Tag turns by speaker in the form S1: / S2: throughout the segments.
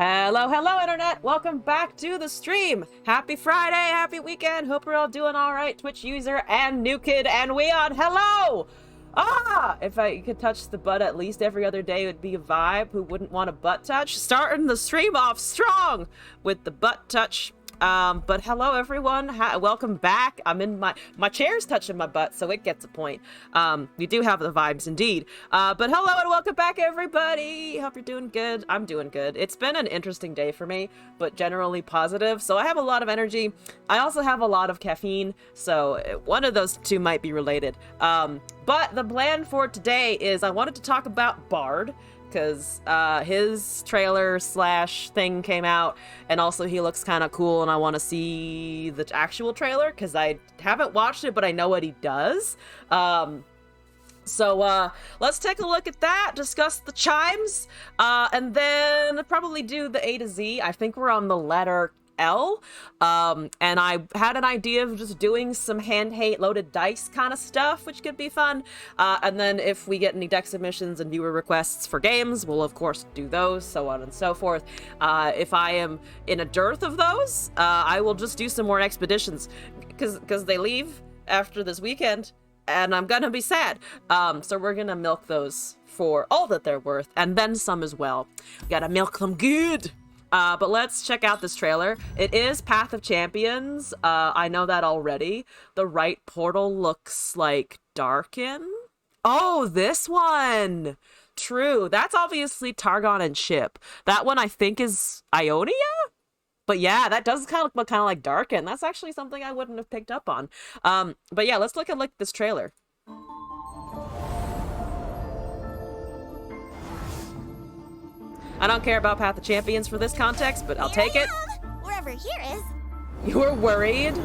S1: Hello, hello, Internet! Welcome back to the stream! Happy Friday, happy weekend! Hope we're all doing alright, Twitch user and new kid and Weon, hello! If I could touch the butt at least every other day, it would be a vibe. Who wouldn't want a butt touch? Starting the stream off strong with the butt touch. But hello everyone, welcome back. I'm in my chair's touching my butt, so it gets a point. We do have the vibes indeed. But hello and welcome back everybody. Hope you're doing good. I'm doing good. It's been an interesting day for me, but generally positive. So I have a lot of energy. I also have a lot of caffeine, so one of those two might be related. But the plan for today is I wanted to talk about Bard, because his trailer slash thing came out, and also he looks kind of cool, and I want to see the actual trailer because I haven't watched it, but I know what he does. So let's take a look at that, discuss the chimes, and then probably do the A to Z. I think we're on the letter L, and I had an idea of just doing some hand-hate loaded dice kind of stuff, which could be fun, and then if we get any deck submissions and viewer requests for games, we'll of course do those, so on and so forth. If I am in a dearth of those, I will just do some more expeditions, because they leave after this weekend, and I'm gonna be sad. So we're gonna milk those for all that they're worth, and then some as well. We gotta milk them good! But let's check out this trailer. It is Path of Champions. I know that already. The right portal looks like Darken. Oh, this one! True. That's obviously Targon and Chip. That one I think is Ionia? But yeah, that does kind of look kind of like Darken. That's actually something I wouldn't have picked up on. But yeah, let's look at this trailer. I don't care about Path of Champions for this context, but I'll take it.
S2: Wherever here is.
S1: You were worried?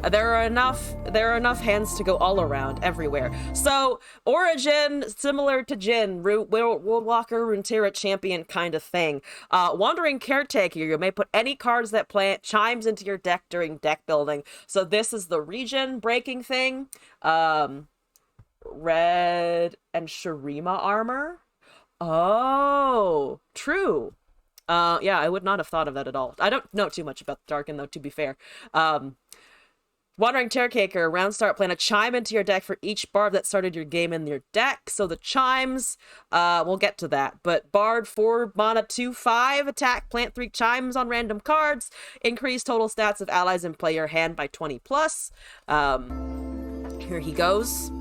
S1: There are enough hands to go all around, everywhere. So, Origin, similar to Jin, Worldwalker, Runeterra champion kind of thing. Wandering Caretaker, you may put any cards that plant chimes into your deck during deck building. So this is the region breaking thing. Red and Shurima armor. Oh, true. Yeah, I would not have thought of that at all. I don't know too much about Darken, though, to be fair. Wandering Caretaker, round start, plant a chime into your deck for each bard that started your game in your deck. So the chimes, we'll get to that. But Bard 4 mana 2/5, attack, plant 3 chimes on random cards, increase total stats of allies in player hand by 20+. Here he goes.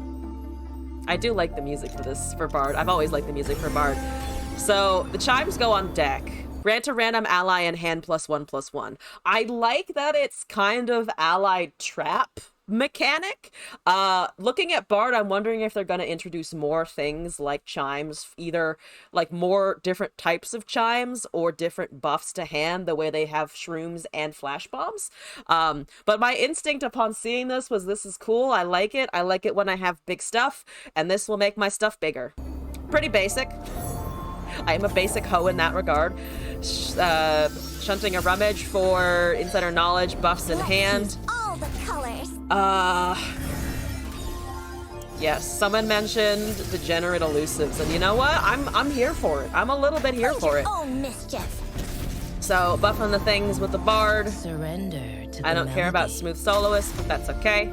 S1: I do like the music for Bard. I've always liked the music for Bard. So the chimes go on deck. Grant a random ally in hand +1/+1. I like that it's kind of allied trap mechanic. Looking at Bard, I'm wondering if they're going to introduce more things like chimes, either like more different types of chimes or different buffs to hand, the way they have shrooms and flash bombs. But my instinct upon seeing this was, this is cool. I like it. I like it when I have big stuff, and this will make my stuff bigger. Pretty basic. I am a basic hoe in that regard. Shunting a rummage for insider knowledge, buffs in hand.
S2: All the colors.
S1: Yes, someone mentioned degenerate elusives, and you know what? I'm here for it. I'm a little bit here for it.
S2: Own mischief.
S1: So buffing the things with the Bard.
S3: Surrender to
S1: I don't care about smooth soloist, but that's okay.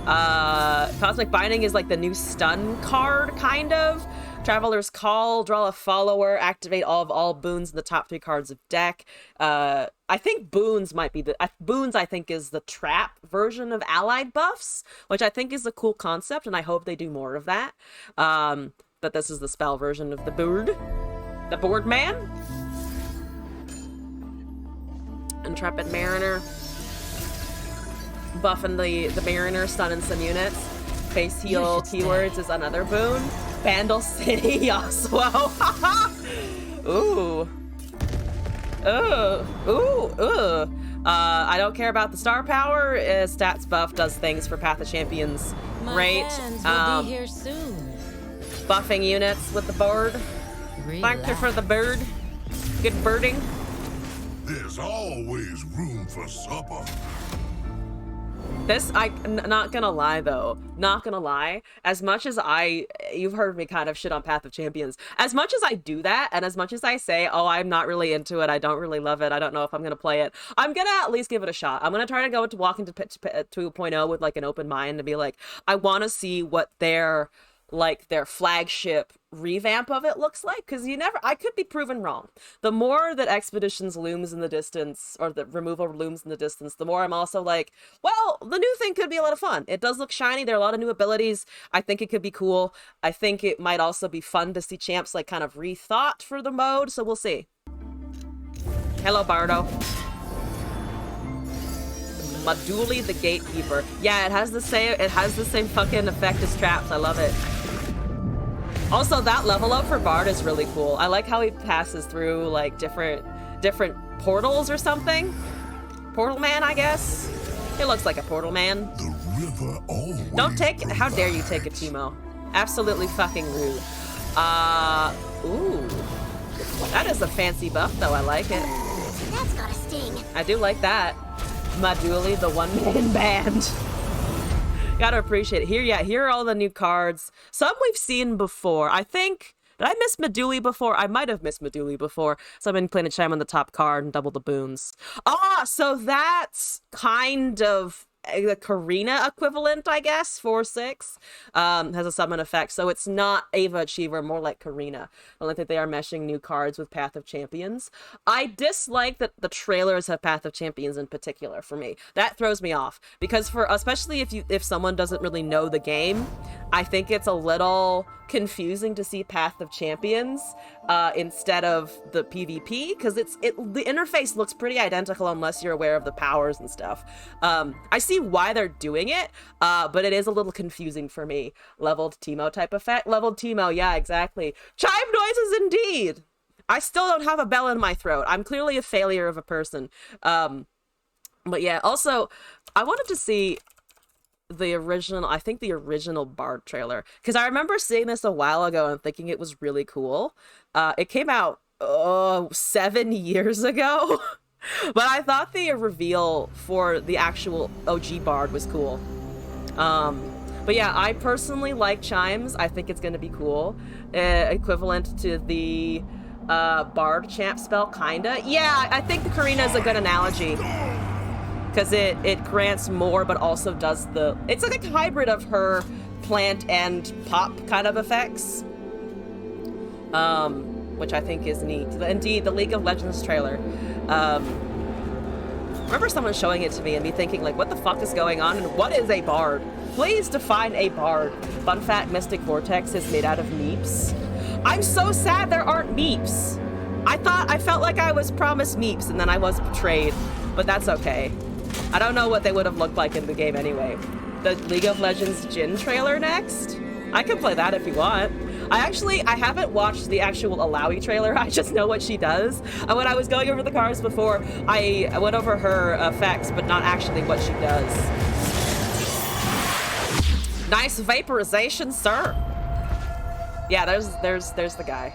S1: Cosmic Binding is like the new stun card, kind of. Traveler's Call, draw a follower, activate all boons in the top 3 cards of deck. I think boons might be boons, I think, is the trap version of allied buffs, which I think is a cool concept, and I hope they do more of that. But this is the spell version of the board. The board man. Intrepid Mariner. Buffing the Mariner, stunning some units. Face heal keywords is another boon. Vandal City Yasuo. Ooh. I don't care about the star power. Stats buff does things for Path of Champions. Great.
S3: Will be here soon.
S1: Buffing units with the board. Thank you for the bird. Good birding.
S4: There's always room for supper.
S1: This, not gonna lie though, not gonna lie, as much as you've heard me kind of shit on Path of Champions, as much as I do that, and as much as I say, oh, I'm not really into it, I don't really love it, I don't know if I'm gonna play it, I'm gonna at least give it a shot. I'm gonna try to go into Walking to 2.0 with like an open mind and be like, I want to see what their flagship revamp of it looks like, because I could be proven wrong. The more that Expeditions looms in the distance, or the removal looms in the distance, the more I'm also like, well, the new thing could be a lot of fun. It does look shiny, there are a lot of new abilities, I think it could be cool. I think it might also be fun to see champs like kind of rethought for the mode, so we'll see. Hello, Bardo. Maduli the Gatekeeper. Yeah, it has the same fucking effect as traps. I love it. Also, that level up for Bard is really cool. I like how he passes through like different portals or something. Portal man, I guess. It looks like a portal man.
S4: The river always.
S1: Don't take. How dare you take a Teemo? Absolutely fucking rude. Ooh. That is a fancy buff though. I like it.
S2: That's gotta sting.
S1: I do like that. Maduli, the one-man band. Gotta appreciate it. Here are all the new cards. Some we've seen before. I think, did I miss Maduli before? I might have missed Maduli before. So I've been playing a chime on the top card and double the boons. Ah, so that's kind of the Karina equivalent, I guess. 4/6 has a summon effect, so it's not Ava Achiever, more like Karina. I don't think they are meshing new cards with Path of Champions. I dislike that the trailers have Path of Champions in particular. For me, that throws me off, because especially if someone doesn't really know the game, I think it's a little confusing to see Path of Champions instead of the PvP, because the interface looks pretty identical unless you're aware of the powers and stuff. I see why they're doing it, but it is a little confusing for me. Leveled Teemo type effect. Leveled Teemo, yeah, exactly. Chime noises indeed! I still don't have a bell in my throat. I'm clearly a failure of a person. But yeah, also, I wanted to see the original Bard trailer, because I remember seeing this a while ago and thinking it was really cool. It came out 7 years ago. But I thought the reveal for the actual OG Bard was cool. But yeah, I personally like chimes. I think it's going to be cool. Equivalent to the Bard champ spell, kinda. Yeah, I think the Karina is a good analogy, because it grants more, but also does it's like a hybrid of her plant and pop kind of effects. Which I think is neat. Indeed, the League of Legends trailer. I remember someone showing it to me and me thinking, like, what the fuck is going on, and what is a Bard? Please define a Bard. Fun fact, Mystic Vortex is made out of meeps. I'm so sad there aren't meeps. I felt like I was promised meeps, and then I was betrayed, but that's okay. I don't know what they would have looked like in the game anyway. The League of Legends Jhin trailer next? I can play that if you want. I haven't watched the actual Alawi trailer, I just know what she does. When I was going over the cards before, I went over her effects, but not actually what she does. Nice vaporization, sir. Yeah, there's the guy.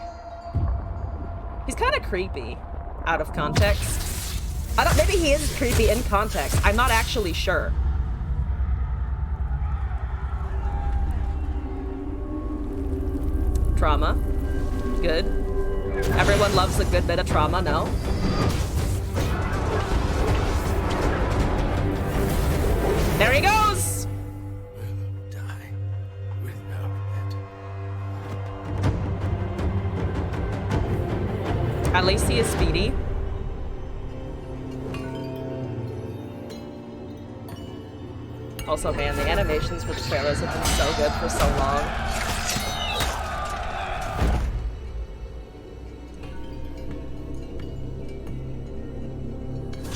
S1: He's kind of creepy, out of context. Maybe he is creepy in context. I'm not actually sure. Trauma. Good. Everyone loves a good bit of trauma, no? There he goes!
S4: Will die without it.
S1: At least he is speedy. Also, man, the animations for the trailers have been so good for so long.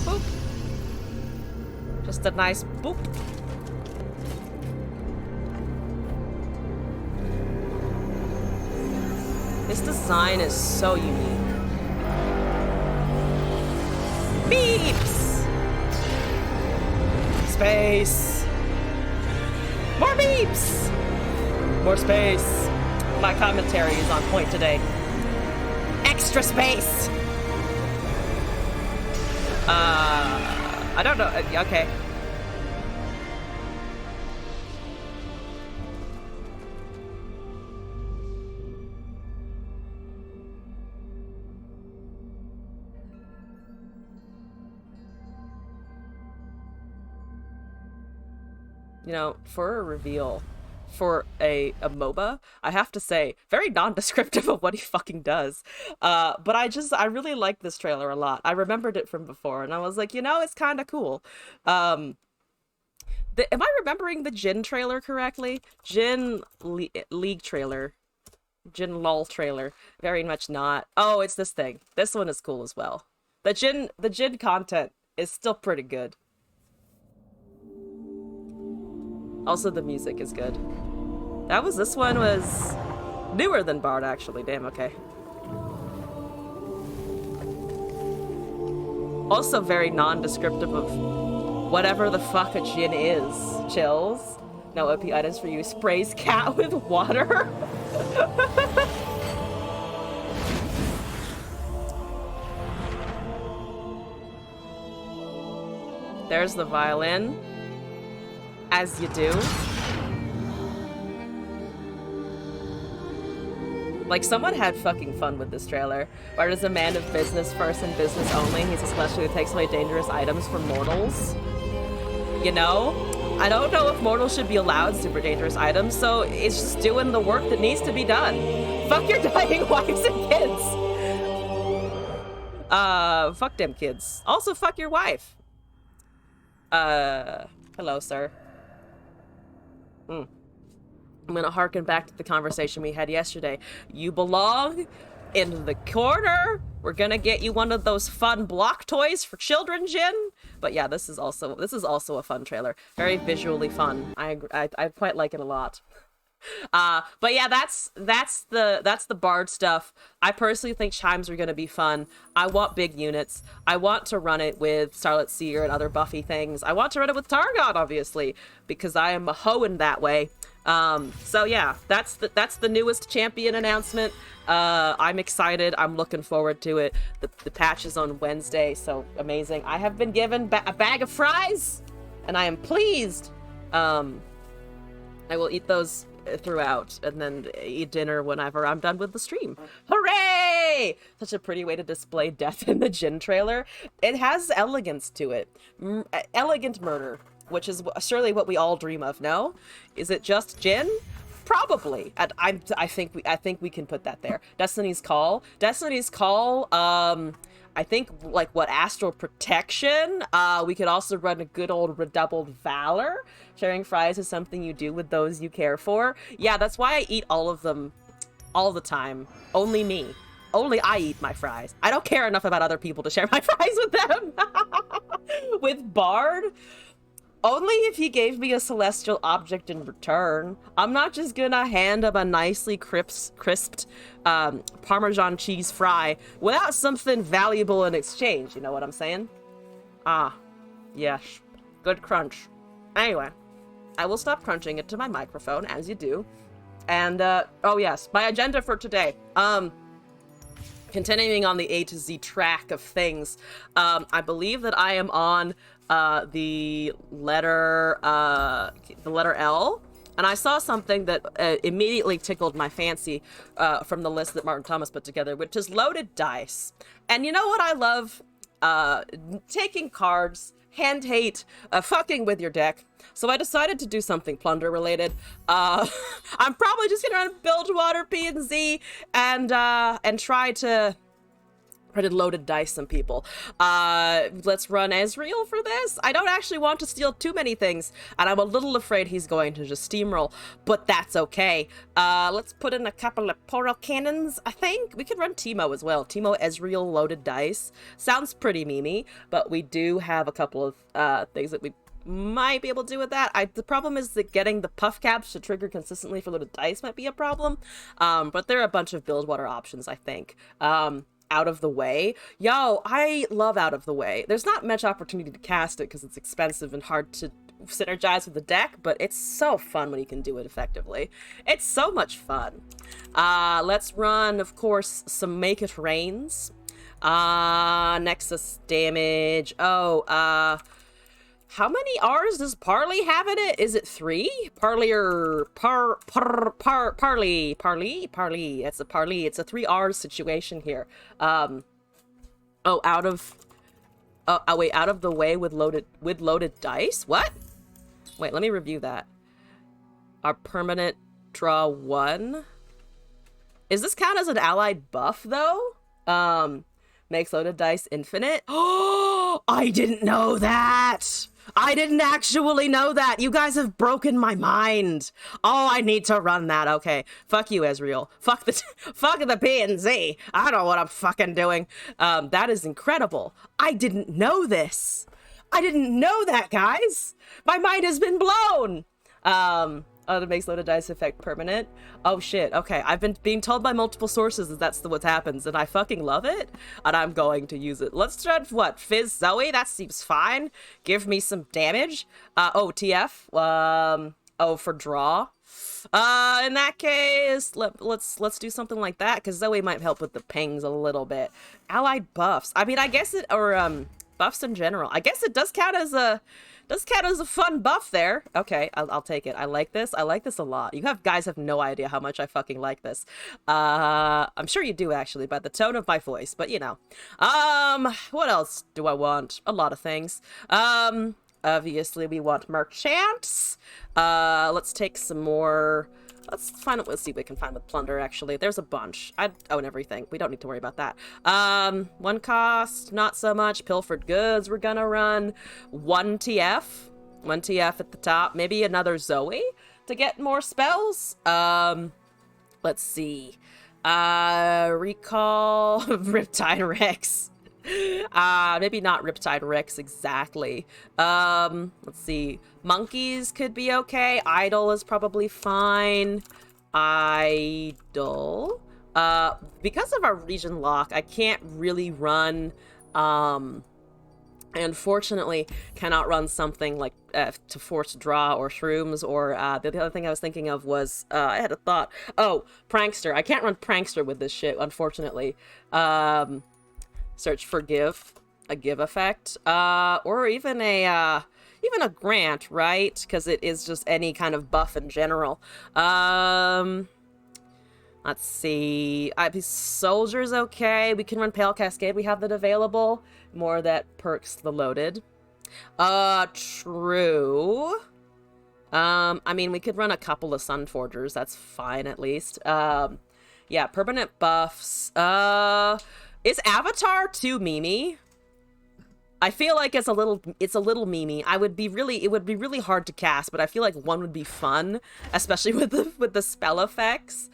S1: Boop. Just a nice boop. This design is so unique. Beeps! Space! More beeps! More space. My commentary is on point today. Extra space! I don't know. Okay. You know, for a reveal for a MOBA, I have to say, very non-descriptive of what he fucking does. But I really like this trailer a lot. I remembered it from before, and I was like, you know, it's kind of cool. Am I remembering the Jin trailer correctly? League trailer. Jin LOL trailer. Very much not. Oh, it's this thing. This one is cool as well. The Jin content is still pretty good. Also, the music is good. This one was newer than Bard, actually. Damn, okay. Also very non-descriptive of whatever the fuck a Jin is. Chills. No OP items for you. Sprays cat with water. There's the violin. As you do. Like, someone had fucking fun with this trailer. Bard is a man of business first and business only. He's a celestial who takes away dangerous items from mortals. You know? I don't know if mortals should be allowed super dangerous items, so it's just doing the work that needs to be done. Fuck your dying wives and kids! Fuck them kids. Also, fuck your wife. Hello, sir. I'm gonna harken back to the conversation we had yesterday. You belong in the corner. We're gonna get you one of those fun block toys for children, Jin. But yeah, this is also a fun trailer. Very visually fun. I quite like it a lot. But yeah, that's the Bard stuff. I personally think chimes are gonna be fun. I want big units. I want to run it with Starlet Seer and other Buffy things. I want to run it with Targon, obviously, because I am a hoe in that way. So yeah, that's the newest champion announcement. I'm excited. I'm looking forward to it. The patch is on Wednesday, so amazing. I have been given a bag of fries, and I am pleased. I will eat those throughout, and then eat dinner whenever I'm done with the stream. Hooray! Such a pretty way to display death in the Jin trailer. It has elegance to it. Elegant murder. Which is surely what we all dream of, no? Is it just Jin? Probably. I think we can put that there. Destiny's Call. I think, like, what, Astral Protection? We could also run a good old Redoubled Valor. Sharing fries is something you do with those you care for. Yeah, that's why I eat all of them all the time. Only me. Only I eat my fries. I don't care enough about other people to share my fries with them. With Bard, only if he gave me a celestial object in return. I'm not just gonna hand him a nicely crisped Parmesan cheese fry without something valuable in exchange. You know what I'm saying? Ah, yes. Good crunch. Anyway, I will stop crunching it to my microphone, as you do. And, oh yes, my agenda for today. Continuing on the A to Z track of things, I believe that I am on the letter L, and I saw something that immediately tickled my fancy from the list that Martin Thomas put together, which is loaded dice. And you know what I love? Taking cards, hand hate, fucking with your deck. So I decided to do something plunder related. I'm probably just gonna run Bilgewater, P and Z, and try to loaded dice some people. Let's run Ezreal for this. I don't actually want to steal too many things, and I'm a little afraid he's going to just steamroll, but that's okay. Let's put in a couple of poro cannons, I think. We could run Teemo as well. Teemo, Ezreal, loaded dice. Sounds pretty memey, but we do have a couple of things that we might be able to do with that. The problem is that getting the puff caps to trigger consistently for loaded dice might be a problem, but there are a bunch of Bilgewater options, I think. Out of the Way. Yo, I love Out of the Way. There's not much opportunity to cast it because it's expensive and hard to synergize with the deck, but it's so fun when you can do it effectively. It's so much fun. Let's run, of course, some Make It Rains. Nexus damage. Oh, how many R's does Parley have in it? Is it 3? Parley. It's a Parley. It's a 3 R's situation here. Out of the way with loaded dice. What? Wait, let me review that. Our permanent draw 1. Is this count as an allied buff, though? Makes loaded dice infinite. Oh, I didn't know that. I didn't actually know that. You guys have broken my mind. Oh, I need to run that. Okay. Fuck you, Ezreal. Fuck the P&Z. I don't know what I'm fucking doing. That is incredible. I didn't know this. I didn't know that, guys. My mind has been blown. Oh, it makes loaded dice effect permanent. Oh shit. Okay, I've been being told by multiple sources that that's what happens, and I fucking love it, and I'm going to use it. Let's try what? Fizz Zoe. That seems fine. Give me some damage. Oh, TF. Oh, for draw. In that case, let's do something like that, because Zoe might help with the pings a little bit. Allied buffs. I mean, I guess it, or buffs in general. I guess it does count as a fun buff there. Okay, I'll take it. I like this. I like this a lot. You guys have no idea how much I fucking like this. I'm sure you do actually by the tone of my voice, but you know. What else do I want? A lot of things. Obviously we want merchants. Let's take some more. Let's see what we can find with plunder, actually. There's a bunch. I own everything. We don't need to worry about that. One cost, not so much. Pilfered goods we're gonna run. One TF. One TF at the top. Maybe another Zoe to get more spells. Let's see. Recall Riptide Rex. Maybe not Riptide Rex exactly. Let's see. Monkeys could be okay. Idol is probably fine. Idol. Because of our region lock, I can't really run, unfortunately, cannot run something like to force draw or shrooms, or the other thing I was thinking of was I had a thought. Oh, Prankster. I can't run Prankster with this shit, unfortunately. Search for a give effect, or even a grant, right? Because it is just any kind of buff in general. Let's see. Soldier's okay. We can run Pale Cascade. We have that available. More that perks the loaded. True. I mean, we could run a couple of Sun Forgers. That's fine, at least. Yeah, permanent buffs. Is Avatar too memey? I feel like it's a little memey. It would be really hard to cast, but I feel like one would be fun, especially with the spell effects.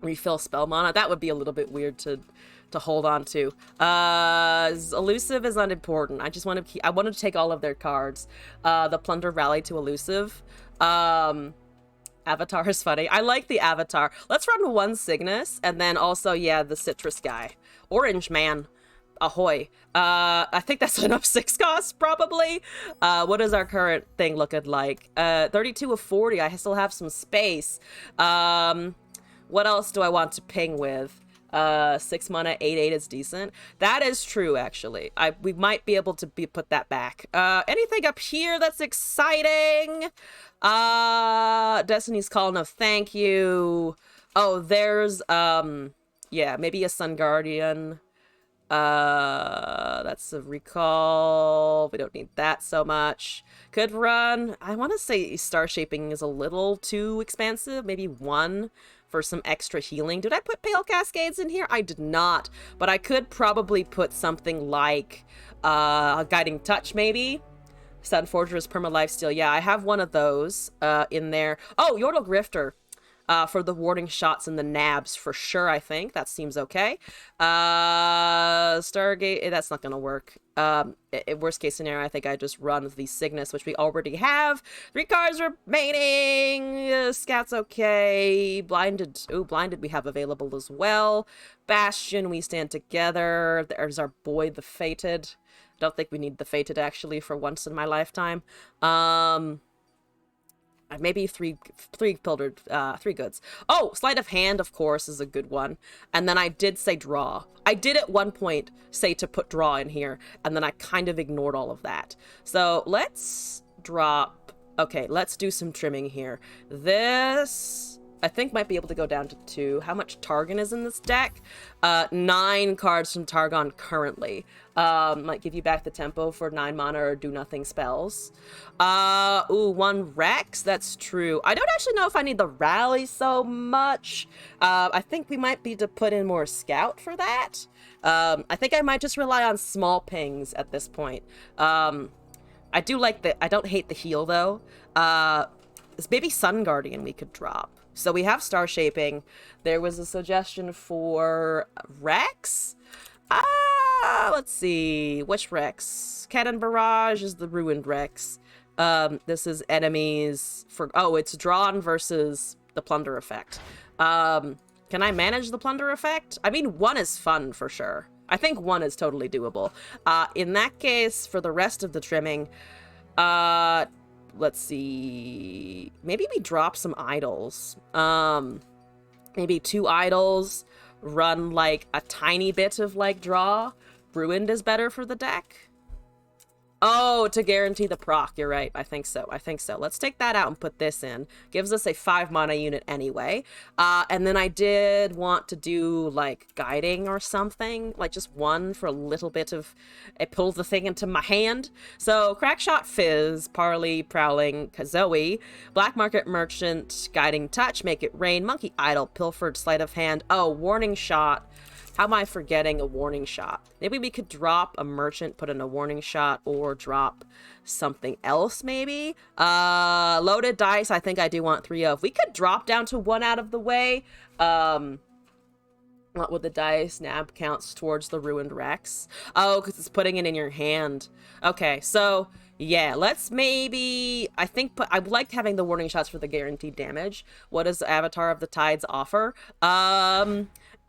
S1: Refill spell mana. That would be a little bit weird to hold on to. Elusive is unimportant. I want to take all of their cards. The Plunder Rally to Elusive. Avatar is funny. I like the Avatar. Let's run one Cygnus, and then also, yeah, the Citrus guy. Orange Man. Ahoy. I think that's enough 6 costs, probably. What is our current thing looking like? 32 of 40. I still have some space. What else do I want to ping with? 6 mana, 8/8 is decent. That is true, actually. We might be able to put that back. Anything up here that's exciting? Destiny's Call, no thank you. Oh, there's, yeah, maybe a Sun Guardian. That's a recall. We don't need that so much. Could run, I want to say Star Shaping is a little too expansive. Maybe 1 for some extra healing. Did I put Pale Cascades in here? I did not, but I could probably put something like Guiding Touch, maybe. Sun Fortress, Perma Lifesteal. Yeah, I have one of those in there. Oh, Yordle Grifter. For the warding shots and the nabs, for sure, I think. That seems okay. Stargate, that's not going to work. Worst case scenario, I think I just run the Cygnus, which we already have. 3 cards remaining. Scat's okay. Blinded. Ooh, Blinded we have available as well. Bastion, we stand together. There's our boy, the Fated. I don't think we need the Fated, actually, for once in my lifetime. Maybe three pilfered, 3 goods. Oh, Sleight of Hand, of course, is a good one. And then I did say draw. I did at one point say to put draw in here, and then I kind of ignored all of that. So let's drop. Okay, let's do some trimming here. This I think might be able to go down to 2. How much Targon is in this deck? 9 cards from Targon currently. Might give you back the tempo for 9 mana or do nothing spells. Ooh, 1 Rex, that's true. I don't actually know if I need the rally so much. I think we might be to put in more scout for that. I think I might just rely on small pings at this point. I do like I don't hate the heal though. Maybe Sun Guardian we could drop. So we have Star Shaping. There was a suggestion for Rex. Let's see. Which Rex? Cannon Barrage is the Ruined Rex. This is enemies for... Oh, it's drawn versus the Plunder effect. Can I manage the Plunder effect? I mean, 1 is fun for sure. I think 1 is totally doable. In that case, for the rest of the trimming, let's see. Maybe we drop some idols. Maybe 2 idols, run like a tiny bit of like draw. Ruined is better for the deck. Oh, to guarantee the proc. You're right. I think so. Let's take that out and put this in. Gives us a 5 mana unit anyway. And then I did want to do like guiding or something, like just 1 for a little bit of it pulls the thing into my hand. So Crackshot Fizz, Parley, Prowling, Kazoe, Black Market Merchant, Guiding Touch, Make It Rain, Monkey Idol, Pilfered, Sleight of Hand. Oh, Warning Shot. How am I forgetting a Warning Shot? Maybe we could drop a Merchant, put in a Warning Shot, or drop something else, maybe? Loaded Dice, I think I do want 3 of. We could drop down to 1 out of the way. What would the dice? Nab counts towards the Ruined Rex. Oh, because it's putting it in your hand. Okay, so... yeah, let's maybe... I would like having the Warning Shots for the guaranteed damage. What does Avatar of the Tides offer?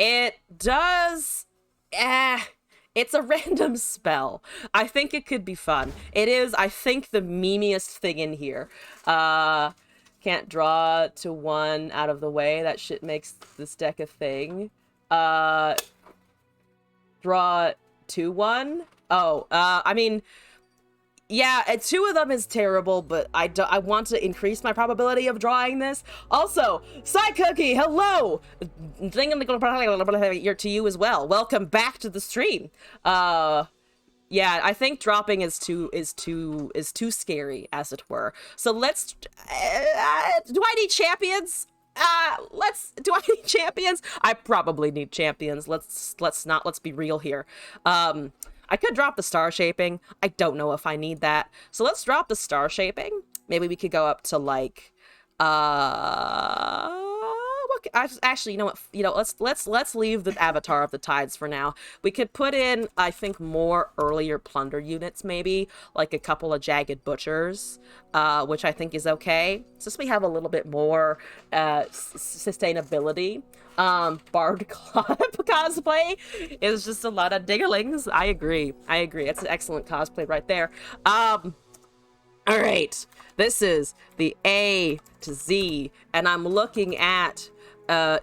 S1: It does... it's a random spell. I think it could be fun. It is, I think, the memeiest thing in here. Can't draw to 1 out of the way. That shit makes this deck a thing. Draw to 1? Oh, I mean... yeah, 2 of them is terrible, but I want to increase my probability of drawing this. Also, Psy Cookie, hello! To you as well. Welcome back to the stream. Yeah, I think dropping is too scary, as it were. So let's... do I need champions? Do I need champions? I probably need champions. Let's be real here. I could drop the Star Shaping. I don't know if I need that. So let's drop the Star Shaping. Maybe we could go up to like, actually, you know what? Let's leave the Avatar of the Tides for now. We could put in, I think, more earlier Plunder units, maybe like a couple of Jagged Butchers, which I think is okay. Since we have a little bit more sustainability. Bard cosplay is just a lot of diggerlings. I agree. It's an excellent cosplay right there. All right. This is the A to Z, and I'm looking at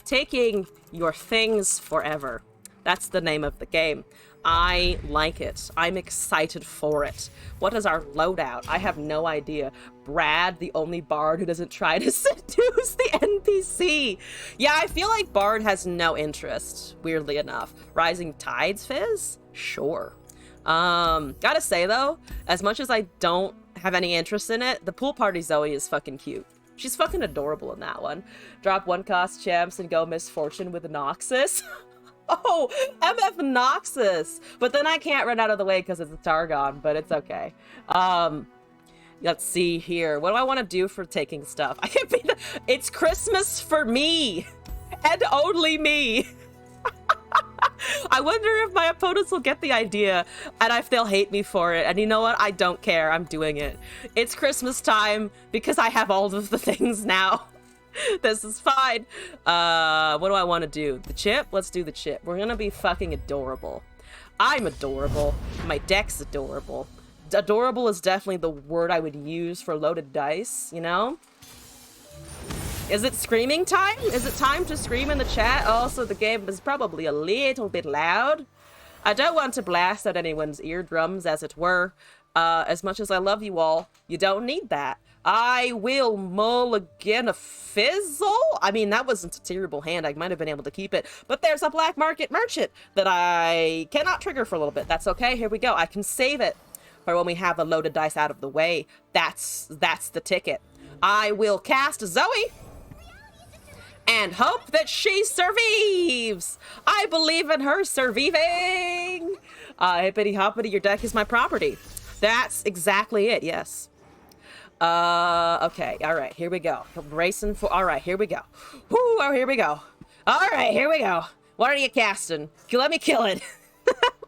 S1: taking your things forever. That's the name of the game. I like it. I'm excited for it. What is our loadout? I have no idea. Brad, the only bard who doesn't try to seduce the NPC. Yeah, I feel like Bard has no interest, weirdly enough. Rising Tides Fizz? Sure. Gotta say though, as much as I don't have any interest in it, the pool party Zoe is fucking cute. She's fucking adorable in that one. Drop 1 cost champs and go Misfortune with Noxus. Oh, MF Noxus! But then I can't run out of the way because it's a Targon, but it's okay. Let's see here. What do I want to do for taking stuff? I can't be it's Christmas for me! And only me! I wonder if my opponents will get the idea, and if they'll hate me for it. And you know what? I don't care. I'm doing it. It's Christmas time because I have all of the things now. This is fine. What do I want to do? The chip? Let's do the chip. We're gonna be fucking adorable. I'm adorable. My deck's adorable. Adorable is definitely the word I would use for loaded dice, you know? Is it screaming time? Is it time to scream in the chat? Also, the game is probably a little bit loud. I don't want to blast out anyone's eardrums, as it were. As much as I love you all, you don't need that. I will mulligan a fizzle. I mean, that wasn't a terrible hand. I might have been able to keep it. But there's a black market merchant that I cannot trigger for a little bit. That's okay. Here we go. I can save it for when we have a loaded dice out of the way. That's the ticket. I will cast Zoe and hope that she survives. I believe in her surviving. Hippity hoppity, your deck is my property. That's exactly it, yes. Okay, all right, here we go. Racing for, all right, here we go. Woo, oh, here we go. All right, here we go. What are you casting? Let me kill it.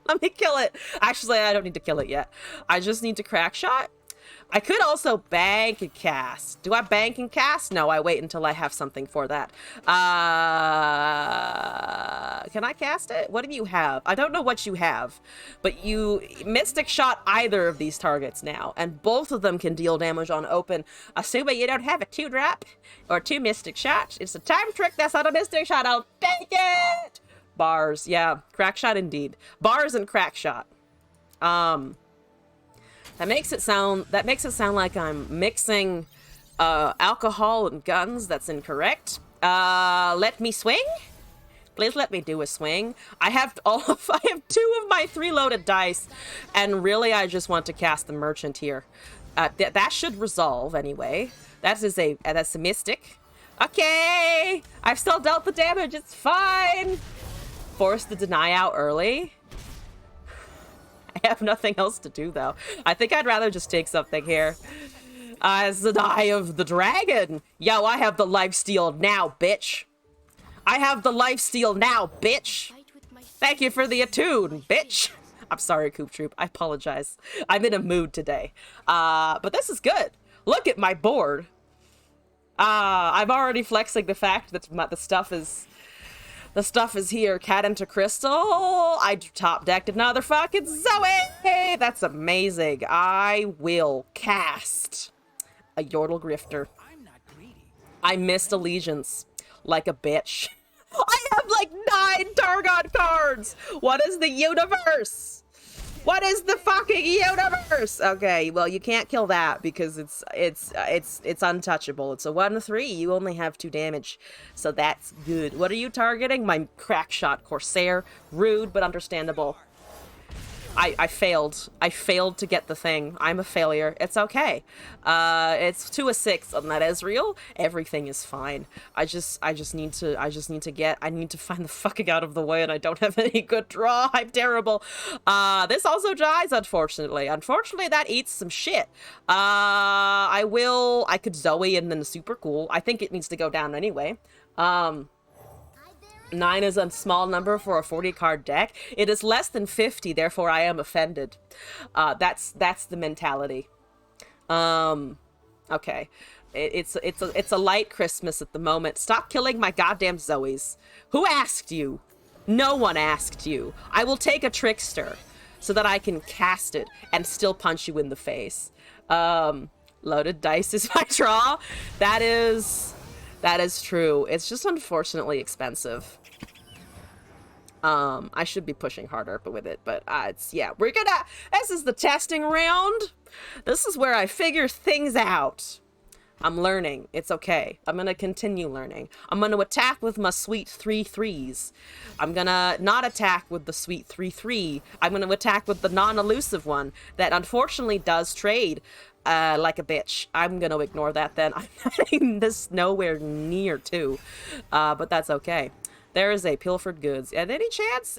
S1: Let me kill it. Actually, I don't need to kill it yet. I just need to crack shot. I could also bank and cast. Do I bank and cast? No, I wait until I have something for that. Can I cast it? What do you have? I don't know what you have, but you Mystic Shot either of these targets now, and both of them can deal damage on open. Assuming you don't have a 2-drop or 2 Mystic Shots. It's a time trick. That's not a Mystic Shot. I'll take it. Bars. Yeah, crack shot indeed. Bars and crack shot. That makes it sound like I'm mixing alcohol and guns. That's incorrect. Let me swing. Please let me do a swing. I have 2 of my 3 loaded dice, and really I just want to cast the merchant here. That should resolve anyway. That's a mystic. Okay, I've still dealt the damage. It's fine. Force the deny out early. I have nothing else to do, though. I think I'd rather just take something here. As the Eye of the Dragon. Yo, I have the lifesteal now, bitch. I have the lifesteal now, bitch. Thank you for the attune, bitch. I'm sorry, Coop Troop. I apologize. I'm in a mood today. But this is good. Look at my board. I'm already flexing the fact that the stuff is here. Cat into Crystal. I top decked another fucking Zoe. That's amazing. I will cast a Yordle Grifter. I missed Allegiance like a bitch. I have like 9 Targon cards. What is the universe? What is the fucking universe? Okay, well, you can't kill that because it's untouchable. It's a 1/3. You only have 2 damage, so that's good. What are you targeting? My crack shot Corsair. Rude, but understandable. I failed. I failed to get the thing. I'm a failure. It's okay. It's 2 of 6 on that Ezreal. Everything is fine. I need to find the fucking out of the way, and I don't have any good draw. I'm terrible. This also dies, unfortunately. Unfortunately, that eats some shit. I could Zoe and then super cool. I think it needs to go down anyway. 9 is a small number for a 40-card deck. It is less than 50, therefore I am offended. That's the mentality. Okay. It's a light Christmas at the moment. Stop killing my goddamn Zoes. Who asked you? No one asked you. I will take a Trickster so that I can cast it and still punch you in the face. Loaded dice is my draw. That is true. It's just unfortunately expensive. I should be pushing harder with it, but this is the testing round. This is where I figure things out. I'm learning. It's okay. I'm gonna continue learning. I'm gonna attack with my sweet 3/3s. I'm gonna not attack with the sweet 3/3. I'm gonna attack with the non-elusive one that unfortunately does trade like a bitch. I'm gonna ignore that then. I'm having this nowhere near to, but that's okay. There is a pilfered goods. And any chance,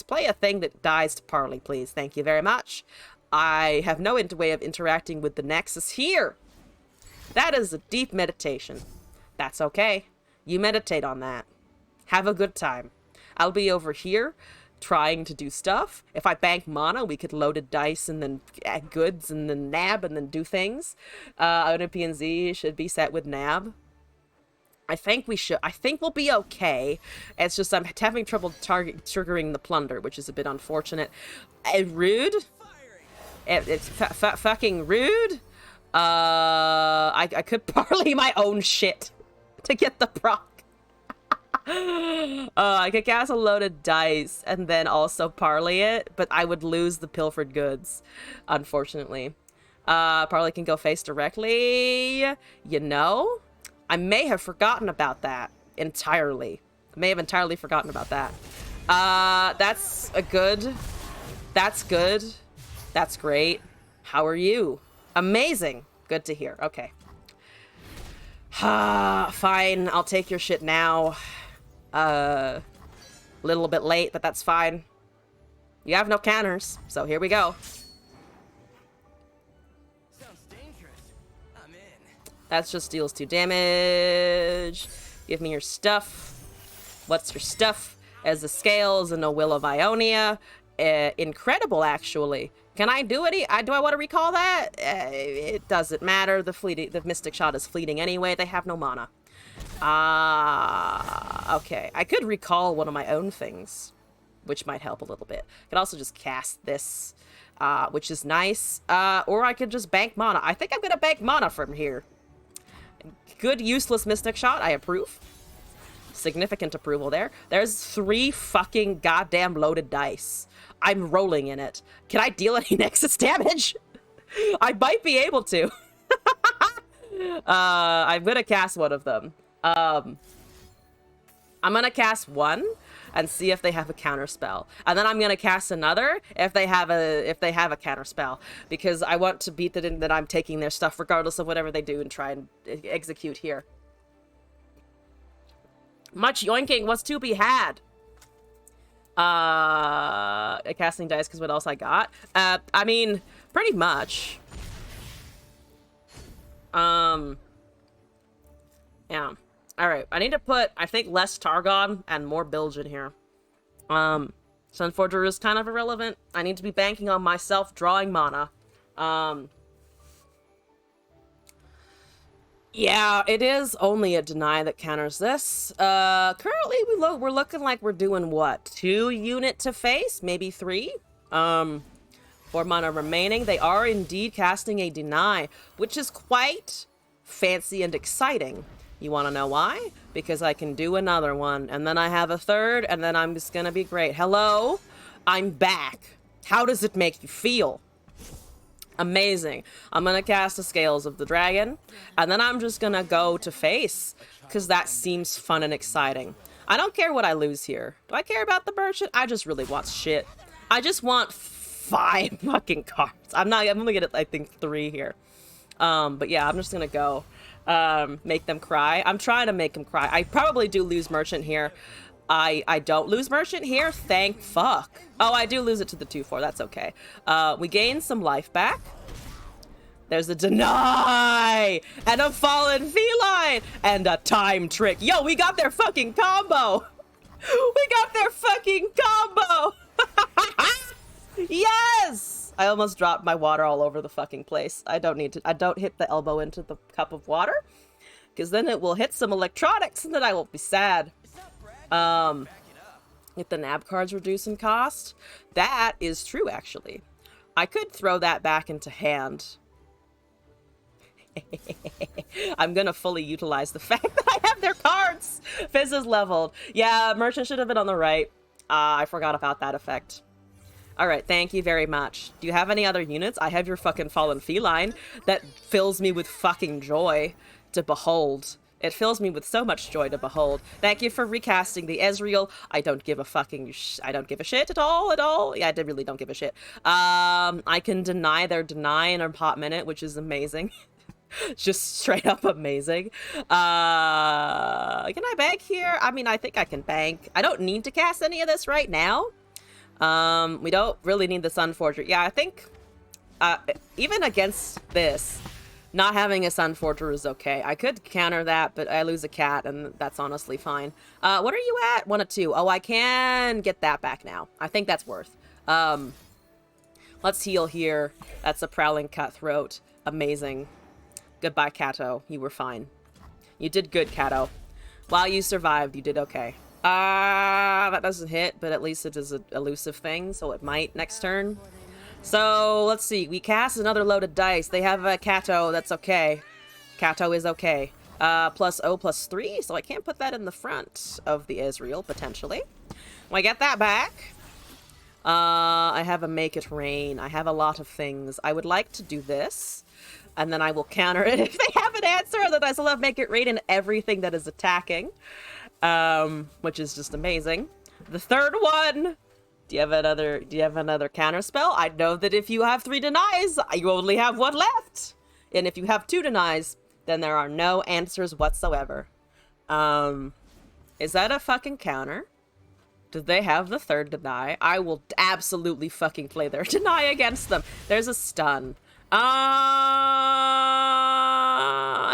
S1: play a thing that dies to parley, please. Thank you very much. I have no way of interacting with the Nexus here. That is a deep meditation. That's okay. You meditate on that. Have a good time. I'll be over here trying to do stuff. If I bank mana, we could load a dice and then add goods and then nab and then do things. Olympian Z should be set with nab. I think we'll be okay. It's just I'm having trouble triggering the plunder, which is a bit unfortunate. Rude. It's fucking rude. I could parley my own shit to get the proc. I could cast a loaded dice and then also parley it, but I would lose the pilfered goods, unfortunately. Probably can go face directly. You know, I may have forgotten about that entirely. I may have entirely forgotten about that. That's a good. That's good. That's great. How are you? Amazing. Good to hear. Okay. Fine. I'll take your shit now. A little bit late, but that's fine. You have no counters, so here we go.
S5: Sounds dangerous. I'm in.
S1: That just deals 2 damage. Give me your stuff. What's your stuff? As the scales and a will of Ionia. Incredible, actually. Can I do any? Do I want to recall that? It doesn't matter. The Mystic Shot is fleeting anyway. They have no mana. Okay. I could recall one of my own things, which might help a little bit. I could also just cast this, which is nice. Or I could just bank mana. I think I'm gonna bank mana from here. Good useless Mystic Shot. I approve. Significant approval there. There's 3 fucking goddamn loaded dice. I'm rolling in it. Can I deal any Nexus damage? I might be able to. I'm gonna cast one of them. I'm gonna cast one and see if they have a counter spell, and then I'm gonna cast another if they have a counter spell, because I want to beat that I'm taking their stuff regardless of whatever they do and try and execute here. Much yoinking was to be had. Casting dice because what else I got? I mean, pretty much. Yeah. Alright, I need to put, I think, less Targon and more Bilge in here. Sunforger is kind of irrelevant. I need to be banking on myself drawing mana. Yeah, it is only a deny that counters this. Currently we're looking like we're doing what? 2 unit to face? Maybe 3? 4 mana remaining. They are indeed casting a deny, which is quite fancy and exciting. You want to know why? Because I can do another one, and then I have a third, and then I'm just gonna be great. Hello? I'm back. How does it make you feel? Amazing. I'm gonna cast the Scales of the Dragon, and then I'm just gonna go to face, because that seems fun and exciting. I don't care what I lose here. Do I care about the merchant? I just really want shit. I just want 5 fucking cards. I'm only gonna get, I think, 3 here. But yeah, I'm just gonna go. Make them cry. I'm trying to make them cry. I probably do lose merchant here. I don't lose merchant here. Thank fuck. Oh, I do lose it to the 2/4. That's okay. We gain some life back. There's a deny and a fallen feline and a time trick. Yo, we got their fucking combo. We got their fucking combo. Yes. I almost dropped my water all over the fucking place. I don't hit the elbow into the cup of water, because then it will hit some electronics and then I will be sad. If the nab cards reduce in cost, that is true, actually. I could throw that back into hand. I'm gonna fully utilize the fact that I have their cards. Fizz is leveled. Yeah, merchant should have been on the right. I forgot about that effect. Alright, thank you very much. Do you have any other units? I have your fucking fallen feline that fills me with fucking joy to behold. It fills me with so much joy to behold. Thank you for recasting the Ezreal. I don't give a fucking I don't give a shit at all. Yeah, I really don't give a shit. I can deny their deny in a hot minute, which is amazing. Just straight up amazing. Can I bank here? I mean, I think I can bank. I don't need to cast any of this right now. We don't really need the Sunforger. Yeah, I think, even against this, not having a Sunforger is okay. I could counter that, but I lose a cat, and that's honestly fine. What are you at? 1 of 2. Oh, I can get that back now. I think that's worth. Let's heal here. That's a Prowling Cutthroat. Amazing. Goodbye, Kato. You were fine. You did good, Kato. While you survived, you did okay. That doesn't hit, but at least it is an elusive thing, so it might next turn. So, let's see. We cast another loaded dice. They have a Kato. That's okay. Kato is okay. Plus O plus 3, so I can't put that in the front of the Ezreal, potentially. When I get that back, I have a make it rain. I have a lot of things. I would like to do this, and then I will counter it if they have an answer. Then I still have make it rain in everything that is attacking, which is just amazing. The third one. Do you have another counter spell? I know that if you have 3 denies, you only have 1 left. And if you have 2 denies, then there are no answers whatsoever. Is that a fucking counter? Do they have the 3rd deny? I will absolutely fucking play their deny against them. There's a stun. I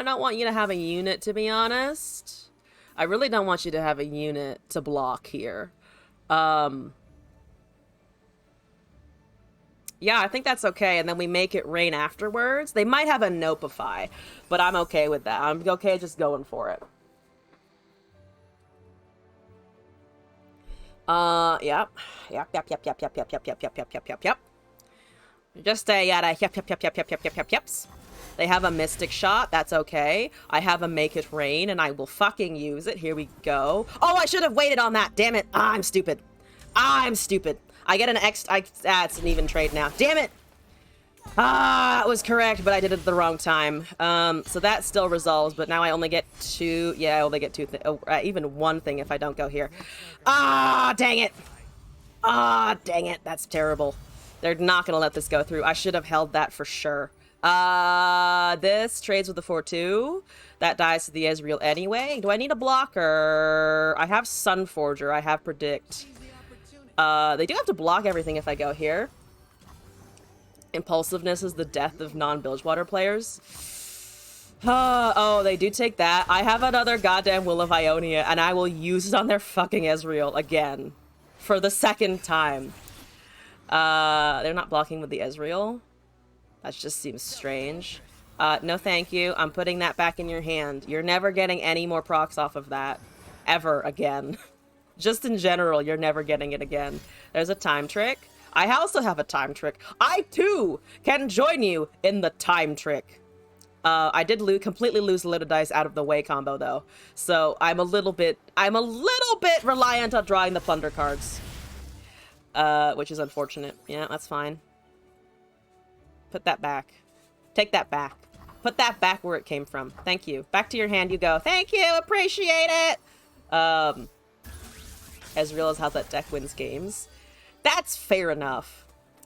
S1: don't want you to have a unit, to be honest. I really don't want you to have a unit to block here. Yeah, I think that's okay, and then we make it rain afterwards. They might have a Nopify, but I'm okay with that. I'm okay just going for it. Yep. Just a yada, yeps. They have a Mystic Shot, that's okay. I have a Make It Rain, and I will fucking use it. Here we go. Oh, I should have waited on that, damn it. I'm stupid. I get an X. It's an even trade now. Damn it! That was correct, but I did it at the wrong time. So that still resolves, but now I only get 2. Yeah, I only get 2. Even 1 thing if I don't go here. Dang it! Dang it! That's terrible. They're not gonna let this go through. I should have held that for sure. This trades with the 4/2. That dies to the Ezreal anyway. Do I need a blocker? I have Sunforger. I have Predict. They do have to block everything if I go here. Impulsiveness is the death of non-Bilgewater players. Oh, they do take that. I have another goddamn Will of Ionia, and I will use it on their fucking Ezreal again. For the 2nd time. They're not blocking with the Ezreal. That just seems strange. No thank you. I'm putting that back in your hand. You're never getting any more procs off of that. Ever again. Just in general, you're never getting it again. There's a time trick. I also have a time trick. I, too, can join you in the time trick. I did completely lose loaded dice out of the way combo, though. So I'm a little bit reliant on drawing the plunder cards. Which is unfortunate. Yeah, that's fine. Put that back. Take that back. Put that back where it came from. Thank you. Back to your hand you go. Thank you! Appreciate it! Ezreal is how that deck wins games. That's fair enough.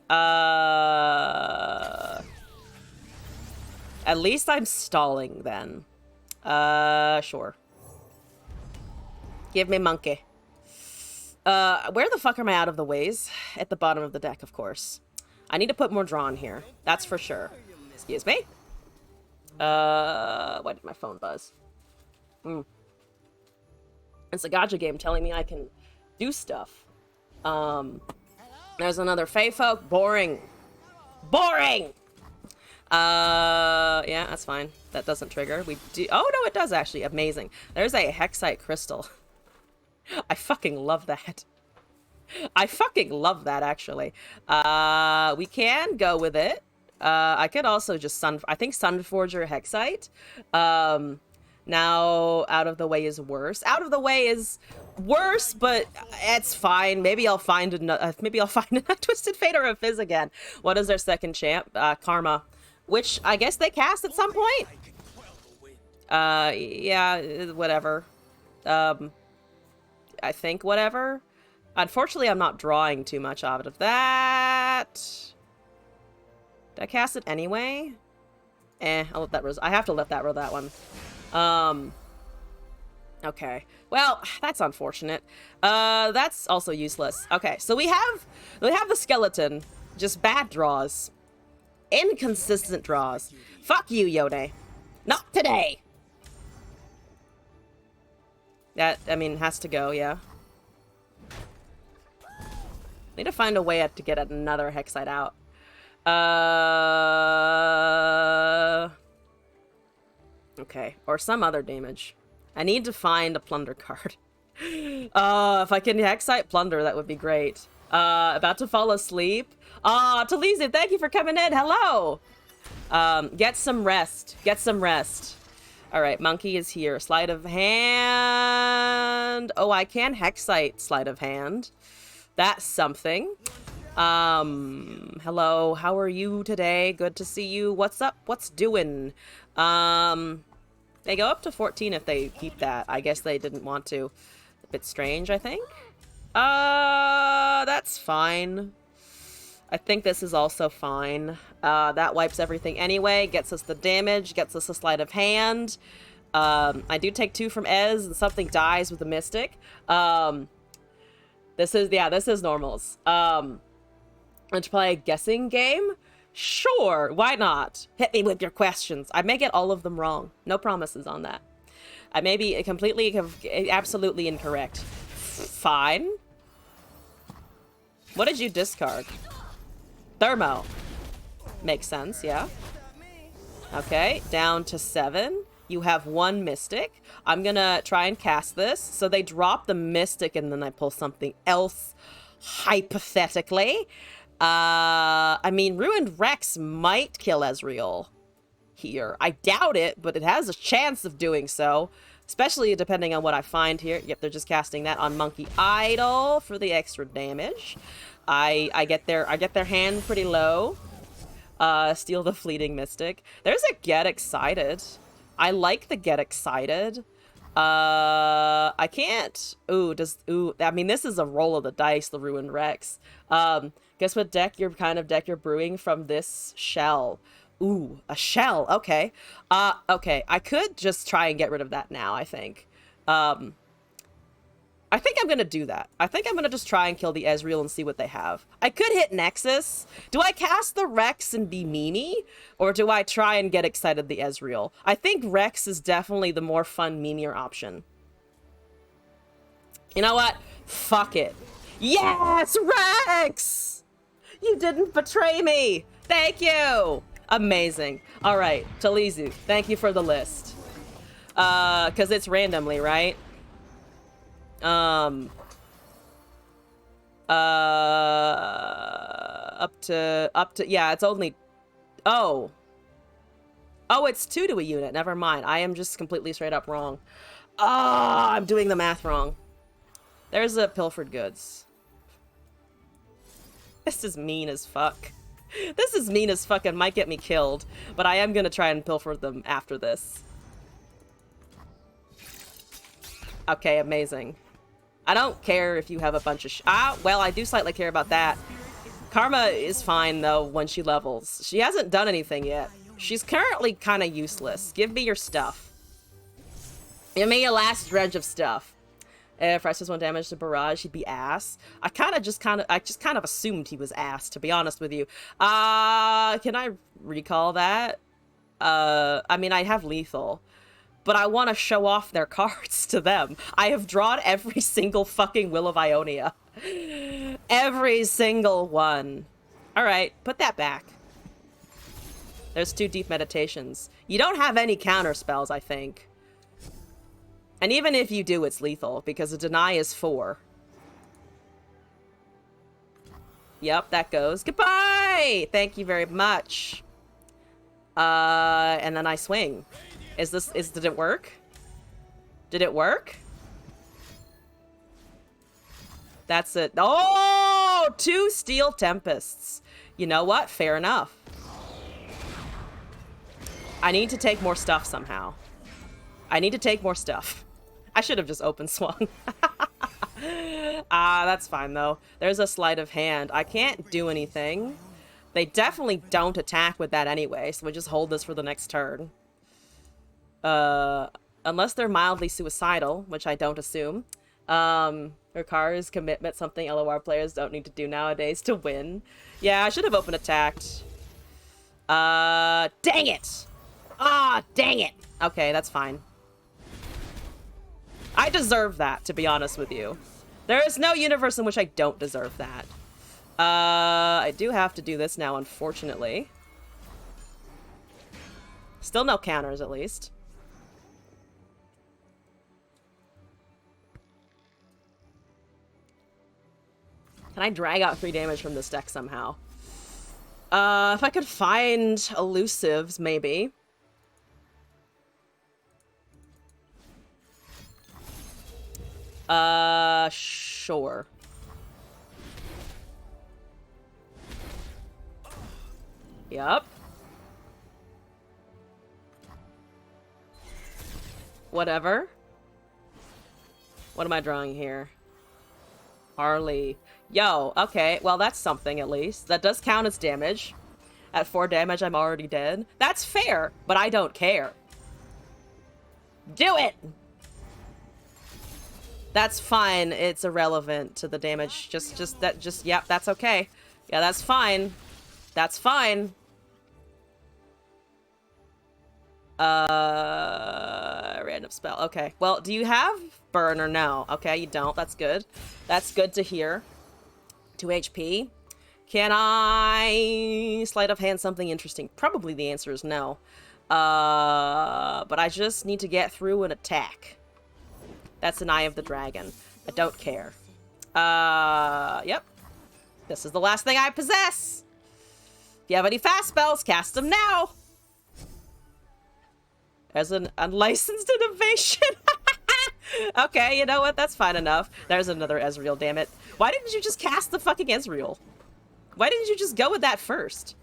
S1: At least I'm stalling then. Sure. Give me monkey. Where the fuck are my out of the ways? At the bottom of the deck, of course. I need to put more draw in here. That's for sure. Excuse me. Why did my phone buzz? It's a gacha game telling me I can do stuff. There's another Fey Folk. Boring. Boring! Yeah, that's fine. That doesn't trigger. We do. Oh, no, it does actually. Amazing. There's a Hexite Crystal. I fucking love that. I fucking love that, actually. We can go with it. I could also just I think Sunforger Hexite. Now, Out of the Way is worse. Out of the Way is worse, but it's fine. Maybe I'll find a Twisted Fate or a Fizz again. What is their second champ? Karma. Which I guess they cast at some point? Yeah, whatever. I think whatever. Unfortunately, I'm not drawing too much out of that. Did I cast it anyway? I'll let that I have to let that roll that one. Okay. Well, that's unfortunate. That's also useless. Okay, so we have the skeleton. Just bad draws. Inconsistent draws. Fuck you, Yone. Not today! That, I mean, has to go, yeah. Need to find a way to get another Hexite out. Okay, or some other damage. I need to find a plunder card. If I can Hexite plunder, that would be great. About to fall asleep. Talise, thank you for coming in. Hello! Get some rest. Get some rest. Alright, Monkey is here. Sleight of hand. Oh, I can Hexite Sleight of Hand. That's something. Hello, how are you today? Good to see you. What's up? What's doing? They go up to 14 if they keep that. I guess they didn't want to. A bit strange, I think. That's fine. I think this is also fine. That wipes everything anyway, gets us the damage, gets us a sleight of hand. I do take 2 from Ez, and something dies with the Mystic. This is normals. And to play a guessing game? Sure, why not? Hit me with your questions. I may get all of them wrong. No promises on that. I may be absolutely incorrect. Fine. What did you discard? Thermo. Makes sense, yeah. Okay, down to 7. You have 1 Mystic. I'm gonna try and cast this. So they drop the Mystic and then I pull something else, hypothetically. I mean, Ruined Rex might kill Ezreal here. I doubt it, but it has a chance of doing so. Especially depending on what I find here. Yep, they're just casting that on Monkey Idol for the extra damage. I get their hand pretty low. Steal the Fleeting Mystic. There's a Get Excited. I like the Get Excited. I can't. I mean, this is a roll of the dice, the Ruined Rex. Guess what deck you're brewing from this shell? Ooh, a shell. Okay. Okay. I could just try and get rid of that now, I think. I think I'm gonna do that. I think I'm gonna just try and kill the Ezreal and see what they have. I could hit Nexus. Do I cast the Rex and be Mimi? Or do I try and get excited the Ezreal? I think Rex is definitely the more fun, meanier option. You know what? Fuck it. Yes, Rex! You didn't betray me! Thank you! Amazing. Alright, Talizu, thank you for the list. Cause it's randomly, right? Up to, yeah, it's only, oh, it's 2 to a unit, never mind. I am just completely straight up wrong. I'm doing the math wrong. There's a pilfered goods. This is mean as fuck. This is mean as fuck and might get me killed, but I am gonna try and pilfer them after this. Okay, amazing. I don't care if you have a bunch of well, I do slightly care about that. Karma is fine, though, when she levels. She hasn't done anything yet. She's currently kind of useless. Give me your stuff. Give me your last dredge of stuff. If Rice does 1 damage to Barrage, he'd be ass. I just kind of assumed he was ass, to be honest with you. Can I recall that? I mean, I have lethal. But I want to show off their cards to them. I have drawn every single fucking Will of Ionia. Every single one. Alright, put that back. There's 2 Deep Meditations. You don't have any counter spells, I think. And even if you do, it's lethal, because a Deny is 4. Yep, that goes. Goodbye! Thank you very much. And then I swing. Did it work? Did it work? That's it. Oh! 2 Steel Tempests. You know what? Fair enough. I need to take more stuff somehow. I need to take more stuff. I should have just open swung. That's fine though. There's a sleight of hand. I can't do anything. They definitely don't attack with that anyway, so we just hold this for the next turn. Unless they're mildly suicidal, which I don't assume. Requires commitment, something LOR players don't need to do nowadays to win. Yeah, I should have open attacked. Dang it! Dang it! Okay, that's fine. I deserve that, to be honest with you. There is no universe in which I don't deserve that. I do have to do this now, unfortunately. Still no counters, at least. Can I drag out 3 damage from this deck somehow? If I could find elusives, maybe. Sure. Yup. Whatever. What am I drawing here? Harley. Yo, okay. Well, that's something at least. That does count as damage. At 4 damage, I'm already dead. That's fair, but I don't care. Do it! That's fine. It's irrelevant to the damage. Yep, that's okay. Yeah, that's fine. That's fine. Random spell. Okay. Well, do you have burn or no? Okay, you don't. That's good. That's good to hear. 2 HP. Can I sleight of hand something interesting? Probably the answer is no. But I just need to get through an attack. That's an Eye of the Dragon. I don't care. Yep. This is the last thing I possess. If you have any fast spells, cast them now. There's an unlicensed innovation. Okay, you know what? That's fine enough. There's another Ezreal, damn it. Why didn't you just cast the fucking Ezreal? Why didn't you just go with that first?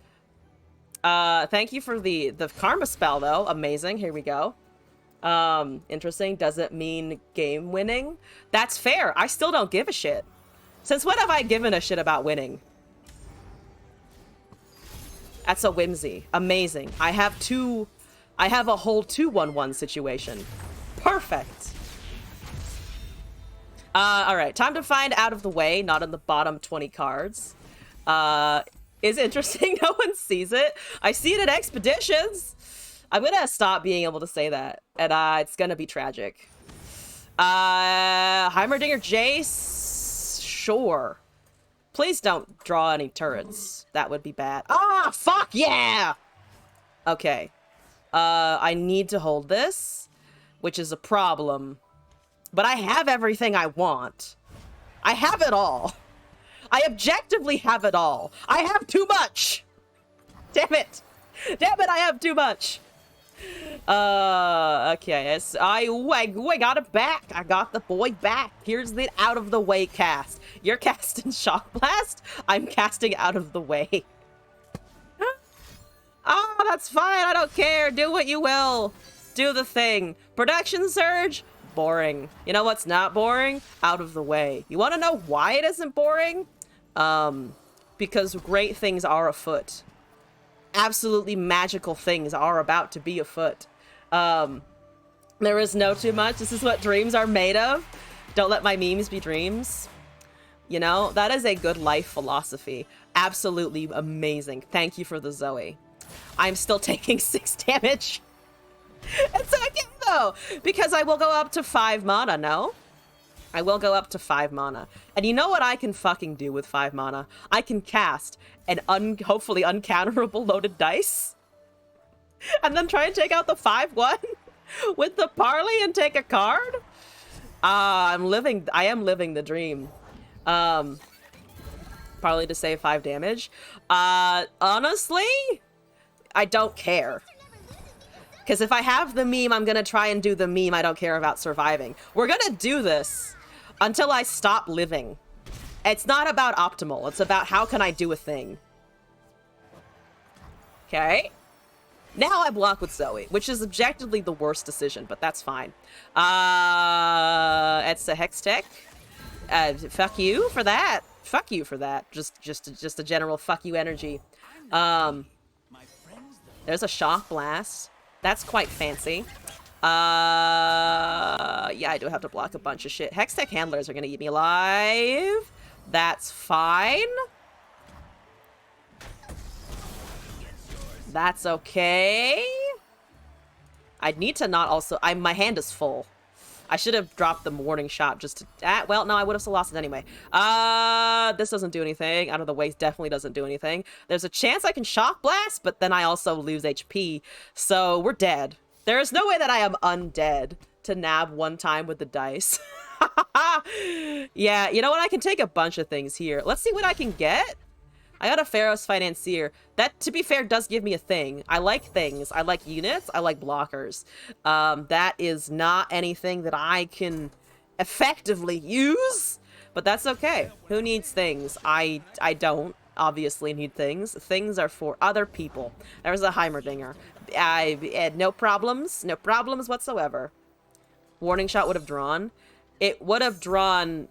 S1: Thank you for the Karma spell, though. Amazing. Here we go. Interesting. Doesn't mean game winning. That's fair. I still don't give a shit. Since when have I given a shit about winning? That's a whimsy. Amazing. I have a whole 2-1-1 situation. Perfect. Alright. Time to find Out of the Way, not in the bottom 20 cards. Is interesting. No one sees it. I see it in expeditions. I'm gonna stop being able to say that. And, it's gonna be tragic. Heimerdinger Jace? Sure. Please don't draw any turrets. That would be bad. Ah, fuck yeah! Okay. I need to hold this, which is a problem. But I have everything I want. I have it all. I objectively have it all. I have too much! Damn it! Damn it, I have too much! Okay, yes, I got it back. I got the boy back. Here's the Out of the Way cast. You're casting Shock Blast. I'm casting Out of the Way. Oh, that's fine. I don't care. Do what you will. Do the thing. Production Surge? Boring. You know what's not boring? Out of the Way. You want to know why it isn't boring? Because great things are afoot. Absolutely magical things are about to be afoot. There is no too much. This is what dreams are made of. Don't let my memes be dreams. You know, that is a good life philosophy. Absolutely amazing. Thank you for the Zoe. I'm still taking 6 damage. It's okay though, because I will go up to 5 mana, no? I will go up to 5 mana. And you know what I can fucking do with 5 mana? I can cast an hopefully uncounterable loaded dice. And then try and take out the 5/1 with the parley and take a card? I am living the dream. Parley to save 5 damage. Honestly, I don't care. Because if I have the meme, I'm gonna try and do the meme. I don't care about surviving. We're gonna do this until I stop living. It's not about optimal. It's about how can I do a thing. Okay. Now I block with Zoe, which is objectively the worst decision, but that's fine. It's a Hex Tech. Fuck you for that. Fuck you for that. Just a general fuck you energy. There's a Shock Blast. That's quite fancy. Yeah, I do have to block a bunch of shit. Hextech handlers are gonna eat me alive. That's fine. That's okay. I'd need to not also... my hand is full. I should have dropped the warning shot just to... well, no, I would have still lost it anyway. This doesn't do anything. Out of the Way definitely doesn't do anything. There's a chance I can Shock Blast, but then I also lose HP. So we're dead. There is no way that I am undead to nab one time with the dice. Yeah, you know what? I can take a bunch of things here. Let's see what I can get. I got a Pharaoh's Financier. That, to be fair, does give me a thing. I like things. I like units. I like blockers. That is not anything that I can effectively use, but that's okay. Who needs things? I don't. obviously need things. Things are for other people. There's a Heimerdinger. I had no problems whatsoever. Warning shot would have drawn. It would have drawn,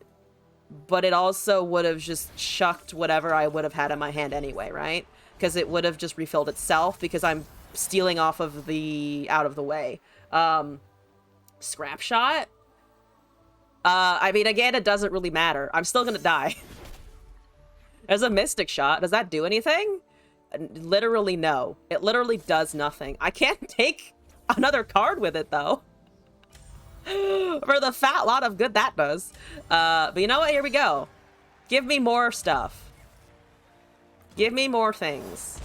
S1: but it also would have just chucked whatever I would have had in my hand anyway, right? Because it would have just refilled itself because I'm stealing off of the out of the way. Scrap shot? I mean, again, it doesn't really matter. I'm still gonna die. There's a mystic shot. Does that do anything? Literally, no. It literally does nothing. I can't take another card with it, though. For the fat lot of good that does. But you know what? Here we go. Give me more stuff. Give me more things.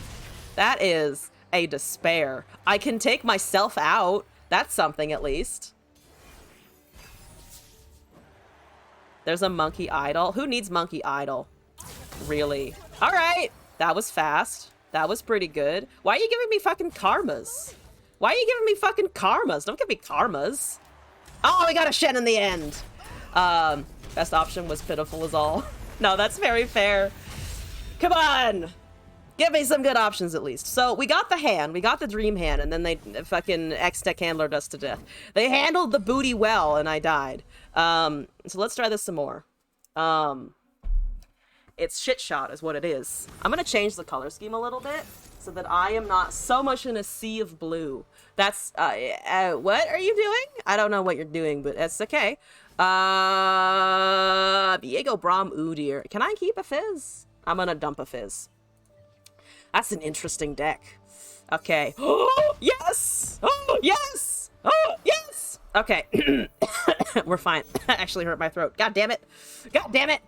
S1: That is a despair. I can take myself out. That's something, at least. There's a monkey idol. Who needs monkey idol? Really? All right. That was fast. That was pretty good. Why are you giving me fucking karmas? Why are you giving me fucking karmas? Don't give me karmas. Oh, we got a Shen in the end. Best option was pitiful as all. No, that's very fair. Come on. Give me some good options at least. So we got the hand, we got the dream hand, and then they fucking X-Tech handlered us to death. They handled the booty well, and I died. So let's try this some more. It's shit shot is what it is. I'm gonna change the color scheme a little bit so that I am not so much in a sea of blue. That's, what are you doing? I don't know what you're doing, but that's okay. Viego Brom Udyr. Can I keep a fizz? I'm gonna dump a fizz. That's an interesting deck. Okay. Oh, yes! Oh, yes! Oh, yes! Okay. We're fine. Actually hurt my throat. God damn it. God damn it.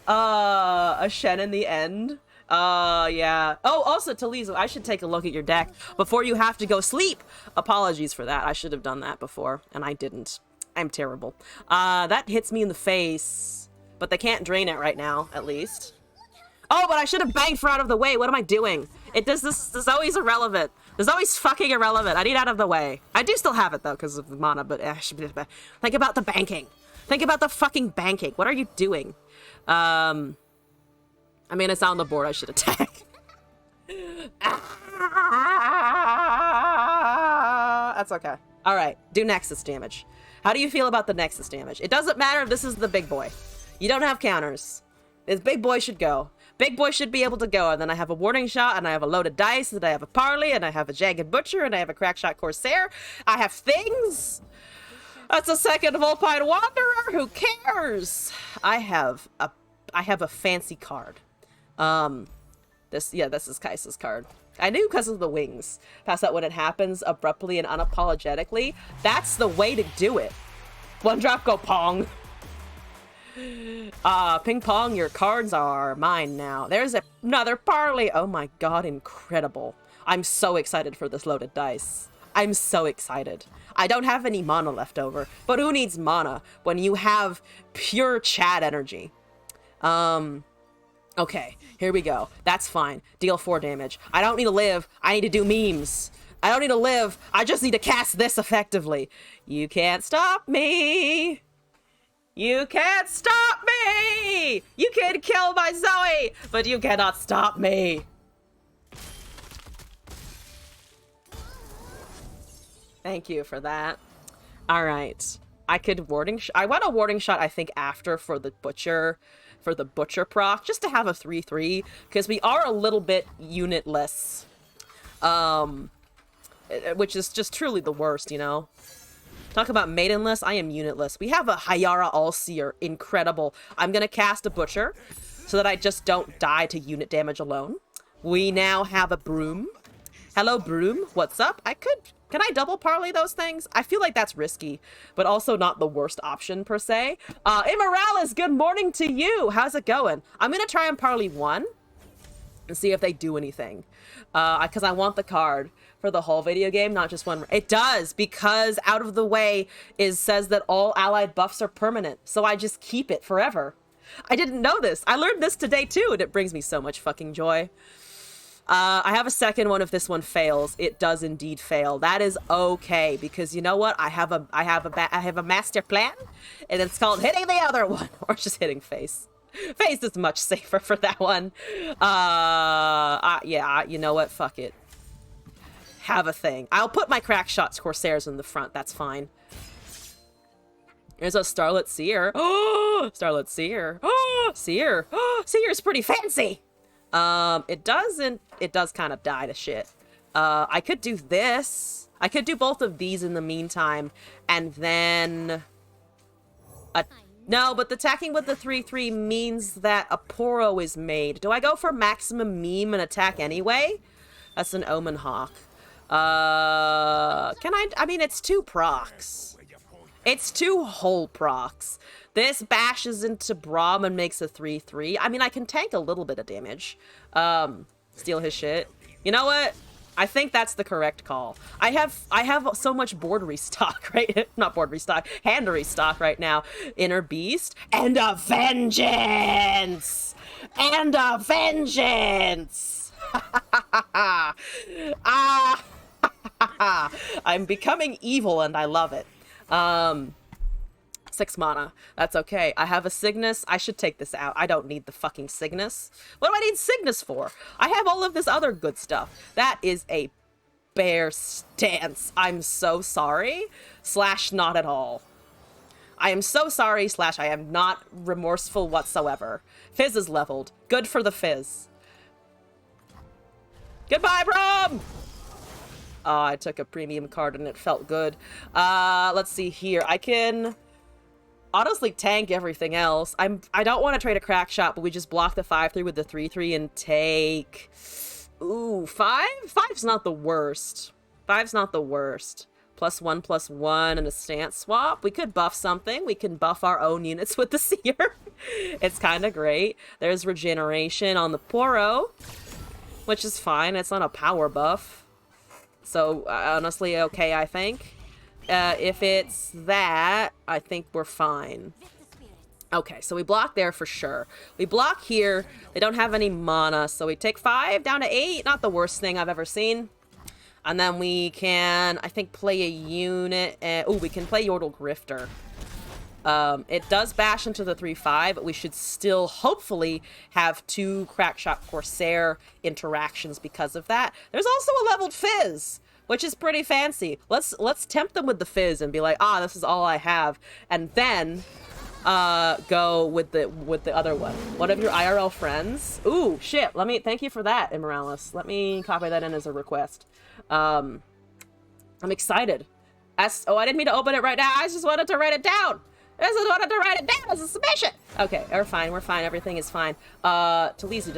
S1: A Shen in the end. Yeah. Oh, also, Talizo, I should take a look at your deck before you have to go sleep. Apologies for that. I should have done that before, and I didn't. I'm terrible. That hits me in the face, but they can't drain it right now, at least. Oh, but I should have banged for out of the way. What am I doing? It does this is always irrelevant. This is always fucking irrelevant. I need out of the way. I do still have it, though, because of the mana, but think about the banking. Think about the fucking banking. What are you doing? I mean, it's on the board. I should attack. That's okay. All right. Do Nexus damage. How do you feel about the Nexus damage? It doesn't matter if this is the big boy. You don't have counters. This big boy should go. Big boy should be able to go. And then I have a Warning Shot, and I have a Loaded Dice, and I have a Parley, and I have a Jagged Butcher, and I have a Crackshot Corsair. I have things. That's a second Vulpine Wanderer. Who cares? I have a fancy card. This is Kaisa's card. I knew because of the wings. Pass out when it happens, abruptly and unapologetically. That's the way to do it. One drop, go pong. Ping pong, your cards are mine now. There's another Parley. Oh my god, incredible. I'm so excited for this Loaded Dice. I'm so excited. I don't have any mana left over, but who needs mana when you have pure Chad energy? Okay, here we go. That's fine. Deal 4 damage. I don't need to live. I need to do memes. I don't need to live. I just need to cast this effectively. You can't stop me. You can't stop me! You can kill my Zoe, but you cannot stop me. Thank you for that. All right. I could I want a Warning Shot, I think, after for the Butcher proc, just to have a 3/3, because we are a little bit unitless. Which is just truly the worst, you know? Talk about maidenless, I am unitless. We have a Hayara All-Seer, incredible. I'm gonna cast a Butcher so that I just don't die to unit damage alone. We now have a Broom. Hello, Broom, what's up? Can I double Parley those things? I feel like that's risky, but also not the worst option per se. Immorales, good morning to you. How's it going? I'm gonna try and Parley 1 and see if they do anything. Because I want the card for the whole video game, not just one. It does, because out of the way says that all allied buffs are permanent, so I just keep it forever. I didn't know this. I learned this today too, and it brings me so much fucking joy. I have a second one if this one fails. It does indeed fail. That is okay, because you know what? I have a master plan, and it's called hitting the other one, or just hitting face. Phased is much safer for that one. Yeah, you know what? Fuck it. Have a thing. I'll put my crack shots Corsairs in the front. That's fine. There's a Starlit Seer. Oh, Starlit Seer. Oh, Seer. Oh, Seer's pretty fancy. It does kind of die to shit. I could do this. I could do both of these in the meantime, and then... No, but attacking with the 3/3 means that a poro is made. Do I go for maximum meme and attack anyway? That's an Omen Hawk. Can I mean, it's 2 procs. It's 2 whole procs. This bashes into Braum and makes a 3/3. I mean, I can tank a little bit of damage. Steal his shit. You know what? I think that's the correct call. I have so much board restock, right? Not board restock, hand restock right now. Inner Beast and a vengeance! And a vengeance! Ah! I'm becoming evil and I love it. 6 mana. That's okay. I have a Cygnus. I should take this out. I don't need the fucking Cygnus. What do I need Cygnus for? I have all of this other good stuff. That is a bear stance. I'm so sorry. / not at all. I am so sorry / I am not remorseful whatsoever. Fizz is leveled. Good for the Fizz. Goodbye, Brom! Oh, I took a premium card and it felt good. Let's see here. I can... honestly tank everything else. I don't want to trade a crack shot, but we just block the 5/3 with the 3/3 and take... Ooh, 5? 5's not the worst. 5's not the worst. +1/+1 and a stance swap. We could buff something. We can buff our own units with the Seer. It's kind of great. There's regeneration on the poro, which is fine. It's not a power buff. So, honestly, okay, I think. If it's that, I think we're fine. Okay, so we block there for sure. We block here. They don't have any mana, so we take 5 down to 8. Not the worst thing I've ever seen. And then we can, I think, play a unit. Oh, we can play Yordle Grifter. It does bash into the 3/5, but we should still hopefully have 2 Crackshot Corsair interactions because of that. There's also a leveled Fizz, which is pretty fancy. Let's tempt them with the Fizz and be like, ah, this is all I have, and then go with the other one. One of your IRL friends. Ooh, shit. Thank you for that, Immorales. Let me copy that in as a request. I'm excited. I didn't mean to open it right now. I just wanted to write it down. I just wanted to write it down as a submission. Okay, we're fine. Everything is fine. Talizu,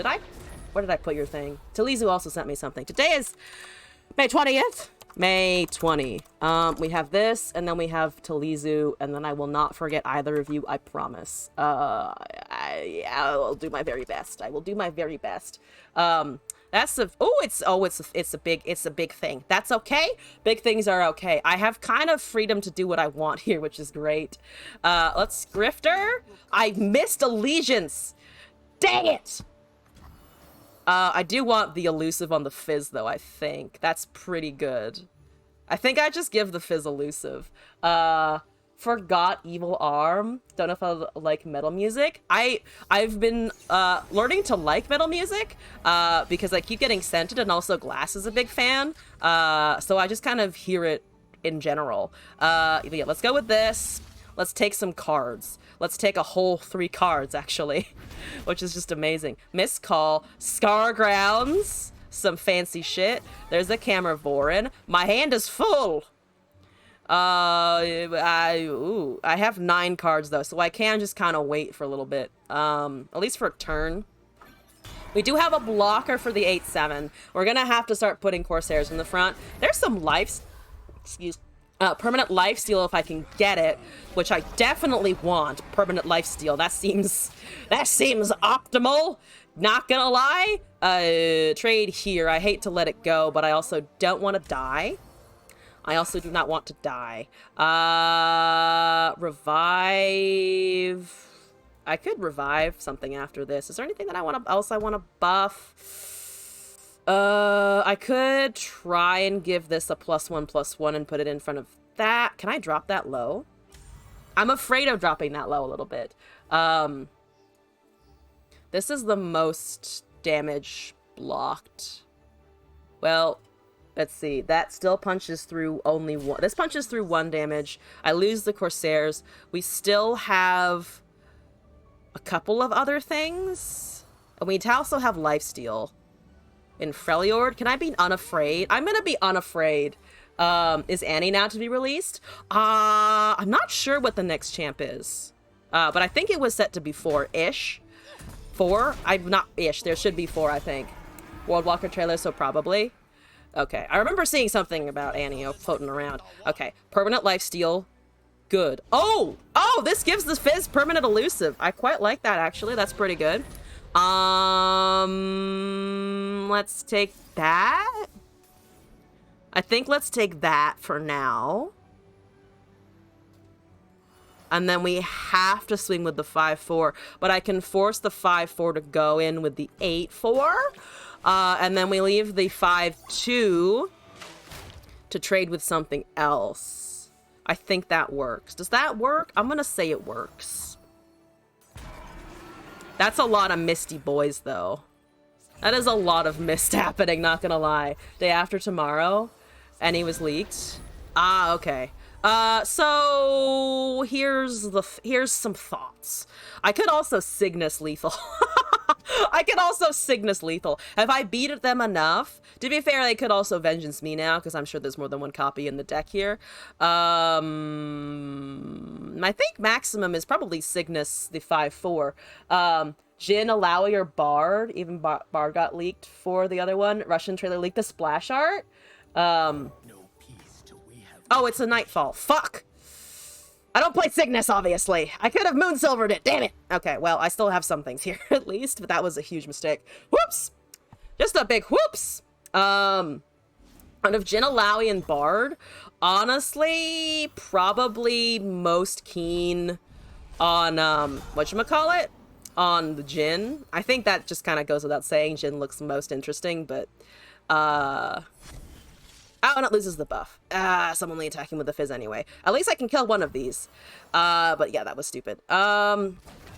S1: where did I put your thing? Talizu also sent me something. Today is May 20th. May 20. We have this, and then we have Talizu, and then I will not forget either of you, I promise. I will do my very best. I will do my very best. It's a big thing. That's okay. Big things are okay. I have kind of freedom to do what I want here, which is great. Let's Grifter. I missed Allegiance. Dang it! I do want the elusive on the Fizz, though, I think. That's pretty good. I think I just give the Fizz elusive. Forgot Evil Arm. Don't know if I like metal music. I've been learning to like metal music because I keep getting sent it, and also Glass is a big fan. So I just kind of hear it in general. Yeah, let's go with this. Let's take some cards. Let's take a whole 3 cards, actually, which is just amazing. Miscall, Scar Grounds, some fancy shit. There's a Camervoran. My hand is full. I have 9 cards, though, so I can just kind of wait for a little bit, at least for a turn. We do have a blocker for the 8/7. We're gonna have to start putting Corsairs in the front. There's some permanent lifesteal if I can get it, which I definitely want. Permanent lifesteal. That seems optimal. Not gonna lie. Trade here. I hate to let it go, but I also don't want to die. I also do not want to die. Revive. I could revive something after this. Is there anything that I want to buff? I could try and give this a +1/+1 and put it in front of that. Can I drop that low? I'm afraid of dropping that low a little bit. This is the most damage blocked. Well, let's see. That still punches through only one. This punches through 1 damage. I lose the Corsairs. We still have a couple of other things. And we also have lifesteal. In Freljord, can I be unafraid? I'm gonna be unafraid. Is Annie now to be released? I'm not sure what the next champ is. But I think it was set to be 4-ish. 4? I'm not ish. There should be 4, I think. World Walker trailer, so probably. Okay. I remember seeing something about Annie floating around. Okay. Permanent lifesteal. Good. Oh! Oh! This gives the Fizz permanent elusive. I quite like that, actually. That's pretty good. Let's take that. I think let's take that for now. And then we have to swing with the 5-4, but I can force the 5-4 to go in with the 8-4. And then we leave the 5-2 to trade with something else. I think that works. Does that work? I'm gonna say it works. That's a lot of misty boys, though. That is a lot of mist happening, not gonna lie. Day after tomorrow, and he was leaked. Ah, okay. So here's some thoughts. I could also Cygnus lethal. I could also Cygnus lethal. Have I beat them enough? To be fair, they could also vengeance me now, because I'm sure there's more than one copy in the deck here. I think maximum is probably Cygnus, the 5-4. Jin, Alawi, or Bard. Even Bard got leaked for the other one. Russian trailer leaked the splash art.
S4: No peace till we have.
S1: Oh, it's a Nightfall. Fuck! I don't play Cygnus, obviously. I could have Moonsilvered it. Damn it! Okay, well, I still have some things here, at least, but that was a huge mistake. Whoops! Just a big whoops! Out of Jin, Alawi, and Bard, honestly, probably most keen on, whatchamacallit? On the Jin. I think that just kind of goes without saying. Jin looks most interesting, but, oh, and it loses the buff. So I'm only attacking with the Fizz anyway. At least I can kill one of these. But yeah, that was stupid. I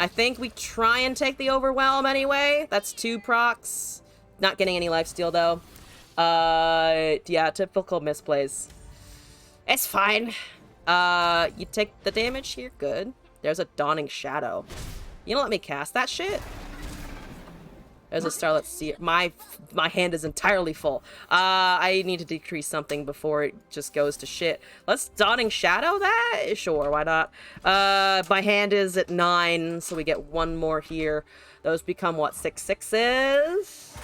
S1: think we try and take the Overwhelm anyway. That's 2 procs. Not getting any lifesteal, though. Yeah, typical misplays. It's fine. You take the damage here. Good. There's a Dawning Shadow. You don't let me cast that shit? There's a Starlit Seer. My hand is entirely full. I need to decrease something before it just goes to shit. Let's Dawning Shadow that? Sure, why not? My hand is at 9, so we get 1 more here. Those become, what, 6/6s?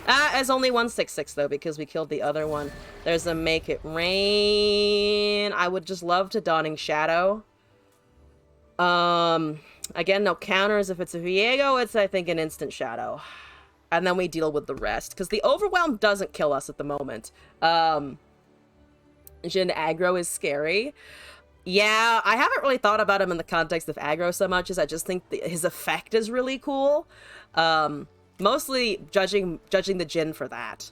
S1: There's only 1 6/6, though, because we killed the other one. There's a Make It Rain. I would just love to Dawning Shadow. Again, no counters. If it's a Viego, it's, I think, an instant shadow. And then we deal with the rest. Because the Overwhelm doesn't kill us at the moment. Jin aggro is scary. Yeah, I haven't really thought about him in the context of aggro so much, as I just think his effect is really cool. Mostly judging the Jin for that.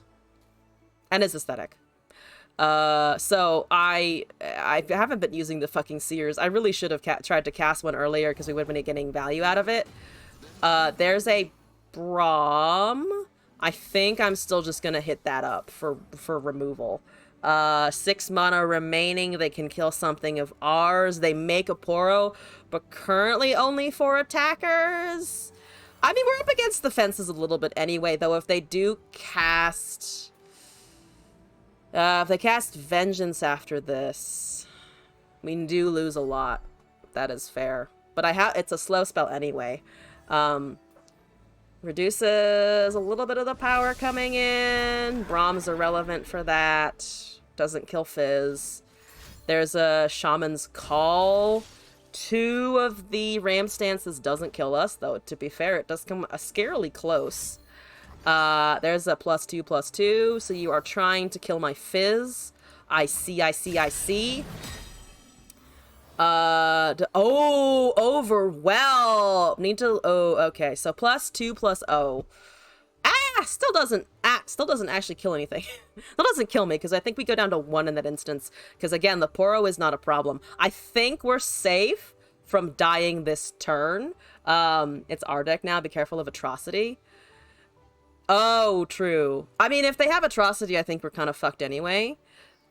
S1: And his aesthetic. So I haven't been using the fucking Seers. I really should have tried to cast one earlier because we would have been getting value out of it. There's a Braum. I think I'm still just gonna hit that up for removal. 6 mana remaining. They can kill something of ours. They make a Poro, but currently only 4 attackers. I mean, we're up against the fences a little bit anyway, though. If they do cast... if they cast Vengeance after this, we do lose a lot. That is fair. But it's a slow spell anyway. Reduces a little bit of the power coming in. Braum's irrelevant for that. Doesn't kill Fizz. There's a Shaman's Call. 2 of the Ram Stances doesn't kill us, though, to be fair, it does come scarily close. There's a +2/+2, so you are trying to kill my Fizz. I see. Overwhelm! Need to, okay, so +2/+0. Still doesn't actually kill anything. Still doesn't kill me, because I think we go down to 1 in that instance, because again, the Poro is not a problem. I think we're safe from dying this turn. It's our deck now. Be careful of Atrocity. Oh, true. I mean, if they have Atrocity, I think we're kind of fucked anyway.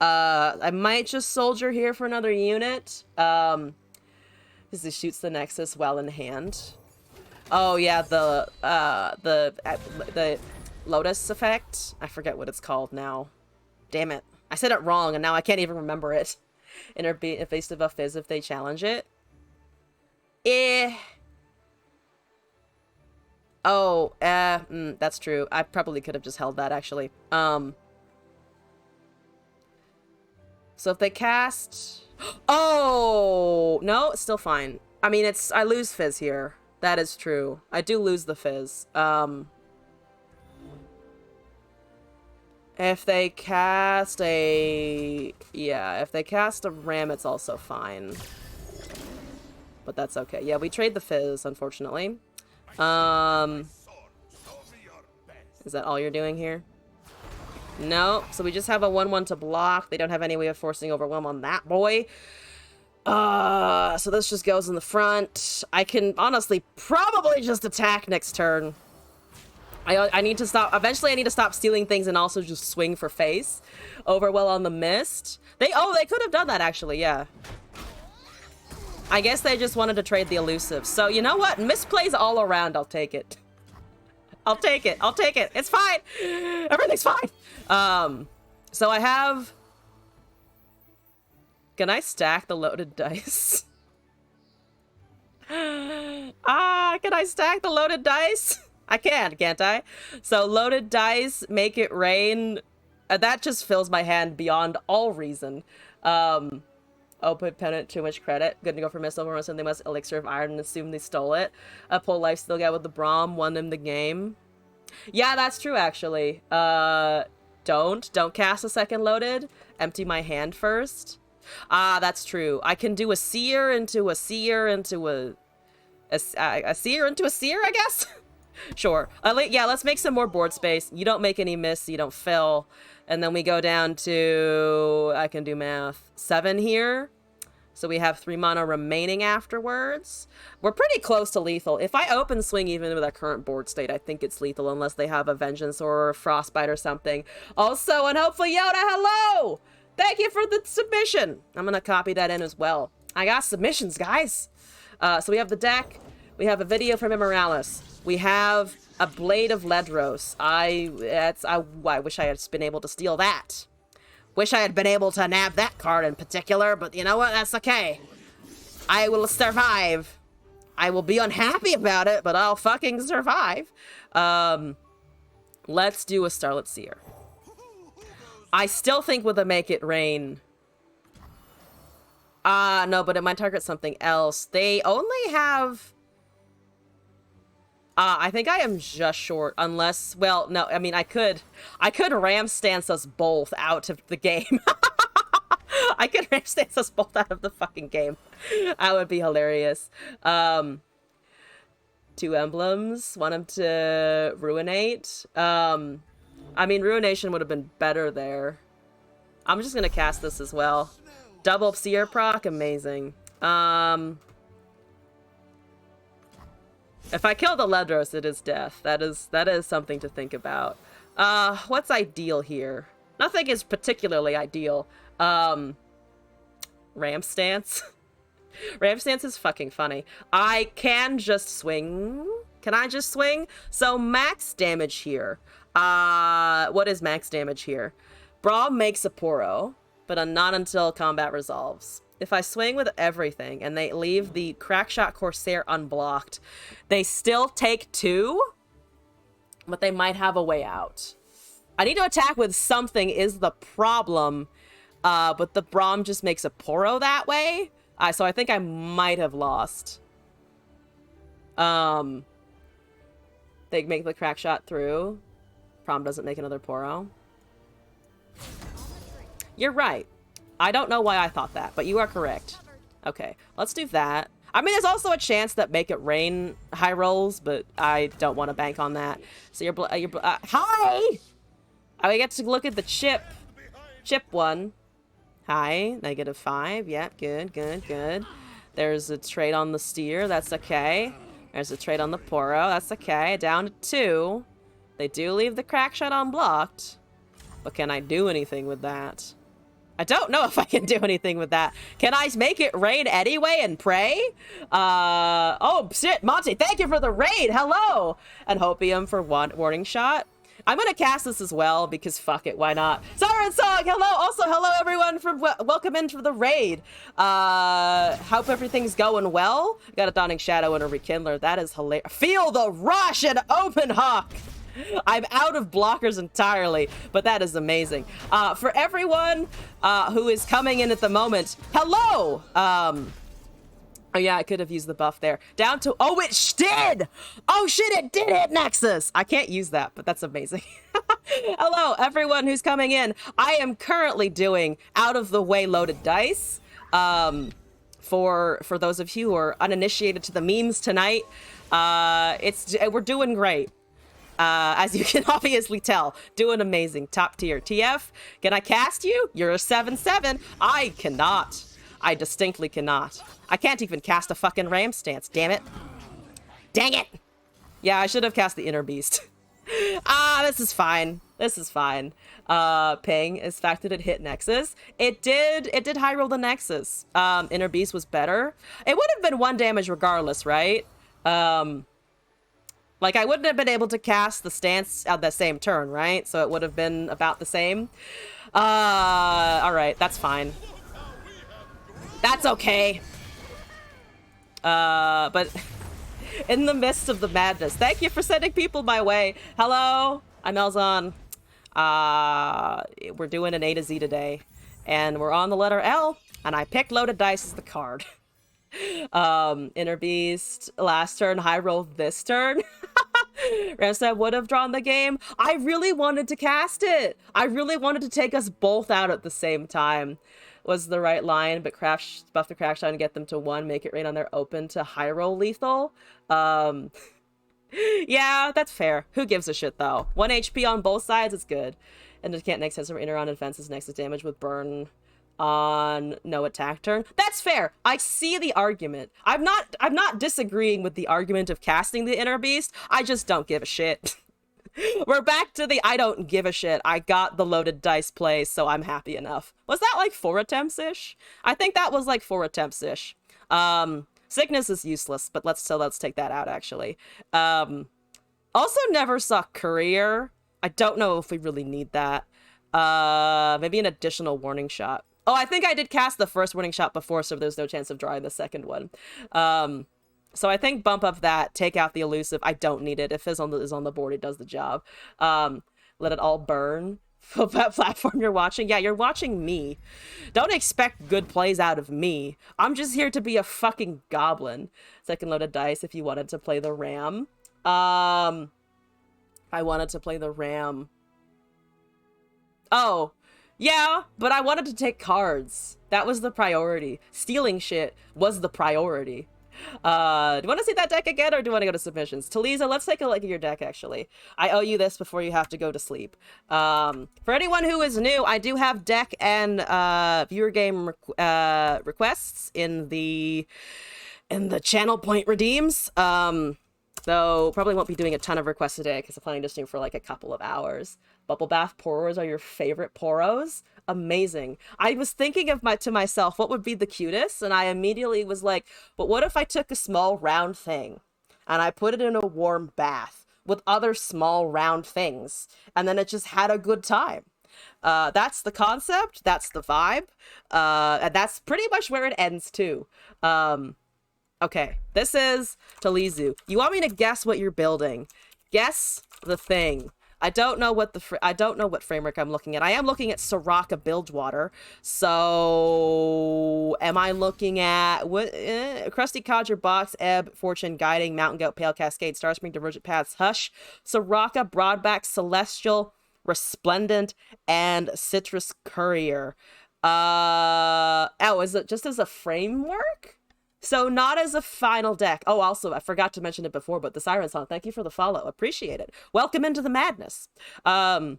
S1: I might just soldier here for another unit. Because he shoots the Nexus well in hand. Oh yeah, the Lotus effect. I forget what it's called now. Damn it. I said it wrong and now I can't even remember it. Invasive of Fizz if they challenge it. Oh, that's true. I probably could have just held that actually. So if they cast... Oh! No, it's still fine. I mean, I lose Fizz here. That is true. I do lose the Fizz. If they cast a... Yeah, if they cast a Ram, it's also fine. But that's okay. Yeah, we trade the Fizz, unfortunately. Is that all you're doing here? No. So we just have a 1/1 to block. They don't have any way of forcing Overwhelm on that boy. So this just goes in the front. I can honestly probably just attack next turn. I need to stop. Eventually, I need to stop stealing things and also just swing for face. Overwhelm on the mist. They could have done that actually. Yeah. I guess they just wanted to trade the elusive. So you know what? Misplays all around. I'll take it. I'll take it. I'll take it. It's fine. Everything's fine. So I have. Can I stack the loaded dice? Can I stack the loaded dice? I can, can't I? So loaded dice, make it rain. That just fills my hand beyond all reason. Open pennant, too much credit. Good to go for missile or something must elixir of iron and assume they stole it. Pull life still get with the Braum, won them the game. Yeah, that's true actually. Don't cast a second loaded. Empty my hand first. That's true. I can do a seer into a seer into a seer into a seer, I guess. Sure. Yeah, let's make some more board space. You don't make any miss, you don't fill. And then we go down to, I can do math, 7 here. So we have 3 mana remaining afterwards. We're pretty close to lethal. If I open swing even with our current board state, I think it's lethal unless they have a Vengeance or a Frostbite or something. Also, and hopefully Yoda, hello! Thank you for the submission. I'm going to copy that in as well. I got submissions, guys. So we have the deck. We have a video from Immorales. We have a Blade of Ledros. I wish I had been able to steal that. Wish I had been able to nab that card in particular, but you know what? That's okay. I will survive. I will be unhappy about it, but I'll fucking survive. Let's do a Starlit Seer. I still think with a Make It Rain. No, but it might target something else. They only have... I think I am just short, unless, well, no, I mean, I could Ram Stance us both out of the game. I could Ram Stance us both out of the fucking game. That would be hilarious. 2 emblems, want him to Ruinate. I mean, Ruination would have been better there. I'm just gonna cast this as well. Double Seer proc, amazing. If I kill the Ledros, it is death. That is something to think about. What's ideal here? Nothing is particularly ideal. Ram Stance. Ram Stance is fucking funny. I can just swing. Can I just swing? So max damage here. What is max damage here? Braum makes a poro, but not until combat resolves. If I swing with everything and they leave the Crackshot Corsair unblocked, they still take 2, but they might have a way out. I need to attack with something is the problem, but the Braum just makes a poro that way. So I think I might have lost. They make the Crackshot through. Braum doesn't make another poro. You're right. I don't know why I thought that, but you are correct. Okay, let's do that. I mean, there's also a chance that Make It Rain high rolls, but I don't want to bank on that. So hi! I get to look at the chip. Chip 1. Hi, -5. Yep, good. There's a trade on the steer. That's okay. There's a trade on the poro. That's okay. Down to 2. They do leave the crack shot unblocked. But can I do anything with that? I don't know if I can do anything with that. Can I make it rain anyway and pray? Oh, shit. Monty, thank you for the raid. Hello. And Hopium for warning shot. I'm going to cast this as well because fuck it. Why not? Siren Song. Hello. Also, hello, everyone. Welcome into the raid. Hope everything's going well. Got a Dawning Shadow and a Rekindler. That is hilarious. Feel the rush and open hawk. I'm out of blockers entirely, but that is amazing. For everyone who is coming in at the moment, hello! Oh yeah, I could have used the buff there. Down to, oh, it did! Oh shit, it did hit Nexus! I can't use that, but that's amazing. Hello, everyone who's coming in. I am currently doing out-of-the-way loaded dice. For those of you who are uninitiated to the memes tonight, we're doing great. As you can obviously tell, doing amazing. Top tier. TF, can I cast you? You're a 7/7. I cannot. I distinctly cannot. I can't even cast a fucking ram stance. Damn it. Dang it. Yeah, I should have cast the Inner Beast. This is fine. This is fine. Ping is fact that it hit Nexus. It did high roll the Nexus. Inner Beast was better. It would have been 1 damage regardless, right? Like, I wouldn't have been able to cast the stance at the same turn, right? So it would have been about the same. Alright, that's fine. That's okay. But in the midst of the madness, thank you for sending people my way. Hello, I'm Elzon. We're doing an A to Z today. And we're on the letter L, and I picked Loaded Dice as the card. Inner Beast last turn, high roll this turn. Ramstead would have drawn the game. I really wanted to cast it. I really wanted to take us both out at the same time. Was the right line, but buff the crack shot and get them to 1, make it rain on their open to high roll lethal. Yeah, that's fair. Who gives a shit though? 1 HP on both sides is good. And it can't next or inner on defenses next damage with burn on no attack turn. That's fair. I see the argument. I'm not disagreeing with the argument of casting the Inner Beast. I just don't give a shit. We're back to the I don't give a shit. I got the loaded dice play, so I'm happy enough. Was that like 4 attempts-ish? I think that was like 4 attempts-ish. Sickness is useless, but let's take that out actually. Also never saw Courier. I don't know if we really need that. Maybe an additional warning shot. Oh, I think I did cast the first warning shot before, so there's no chance of drawing the second one. So I think bump up that, take out the elusive. I don't need it. If Fizz is on the board, it does the job. Let it all burn. That platform you're watching. Yeah, you're watching me. Don't expect good plays out of me. I'm just here to be a fucking goblin. Second loaded dice if you wanted to play the ram. I wanted to play the ram. Oh, yeah, but I wanted to take cards. That was the priority. Stealing shit was the priority. Do you want to see that deck again, or do you want to go to submissions? Talisa, let's take a look at your deck, actually. I owe you this before you have to go to sleep. For anyone who is new, I do have deck and viewer game requests in the channel point redeems. Though probably won't be doing a ton of requests today because I'm planning to stream for like a couple of hours. Bubble bath poros are your favorite poros? Amazing. I was thinking to myself, what would be the cutest? And I immediately was like, but what if I took a small round thing and I put it in a warm bath with other small round things, and then it just had a good time? That's the concept. That's the vibe. And that's pretty much where it ends too. Okay, this is Talizu. You want me to guess what you're building? Guess the thing. I don't know what framework I'm looking at. I am looking at Soraka Bilgewater. So am I looking at what? Krusty Codger, Box, Ebb, Fortune, Guiding, Mountain Goat, Pale Cascade, Starspring, Divergent Paths, Hush, Soraka, Broadback, Celestial, Resplendent, and Citrus Courier. Oh, is it just as a framework? So not as a final deck. Oh, also, I forgot to mention it before, but the Siren Song, thank you for the follow. Appreciate it. Welcome into the madness. So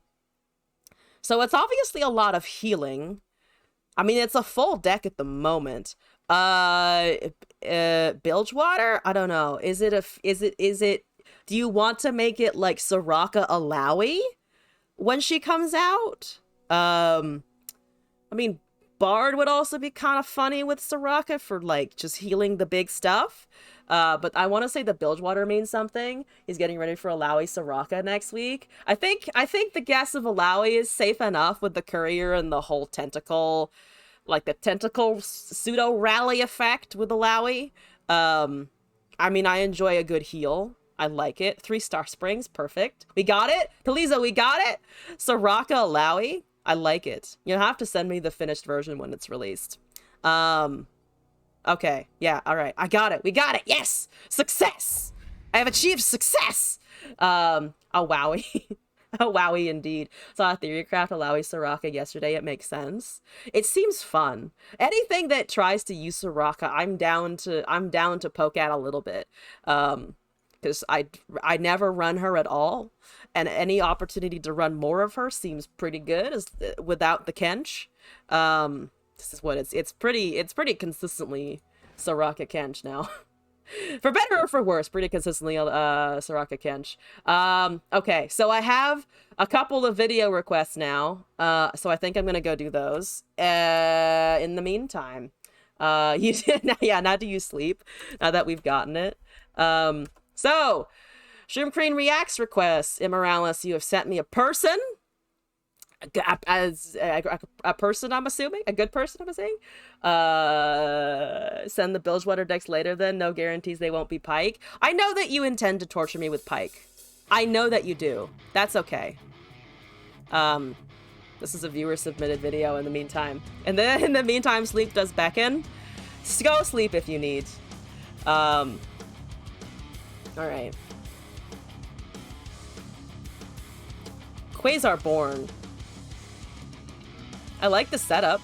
S1: it's obviously a lot of healing. I mean, it's a full deck at the moment. Bilge water? I don't know. Is it do you want to make it like Soraka Alawi when she comes out? I mean, Bard would also be kind of funny with Soraka for like just healing the big stuff. But I want to say the Bilgewater means something. He's getting ready for Alawi Soraka next week. I think the guess of Alawi is safe enough with the courier and the whole tentacle, like the tentacle pseudo rally effect with Alawi. I mean, I enjoy a good heal. I like it. 3-star springs, perfect. We got it. Kaliza, we got it. Soraka Alawi. I like it. You'll have to send me the finished version when it's released. Okay. Yeah, all right. I got it. We got it. Yes! Success! I have achieved success! A wowie. A wowie indeed. Saw Theorycraft Alawi Soraka yesterday. It makes sense. It seems fun. Anything that tries to use Soraka, I'm down to poke at a little bit. Because I never run her at all, and any opportunity to run more of her seems pretty good without the Kench. This is what it's pretty consistently Soraka Kench now. For better or for worse, pretty consistently Soraka Kench. Okay, so I have a couple of video requests now, so I think I'm gonna go do those. In the meantime, now do you sleep now that we've gotten it? So, Shroom Cream Reacts requests. Immorales, you have sent me a person. As a person, I'm assuming? A good person, I'm assuming? Send the Bilgewater decks later then. No guarantees they won't be Pike. I know that you intend to torture me with Pike. I know that you do. That's okay. This is a viewer-submitted video in the meantime. And then, in the meantime, sleep does beckon. Just go sleep if you need. Alright. Quasar Born. I like the setup.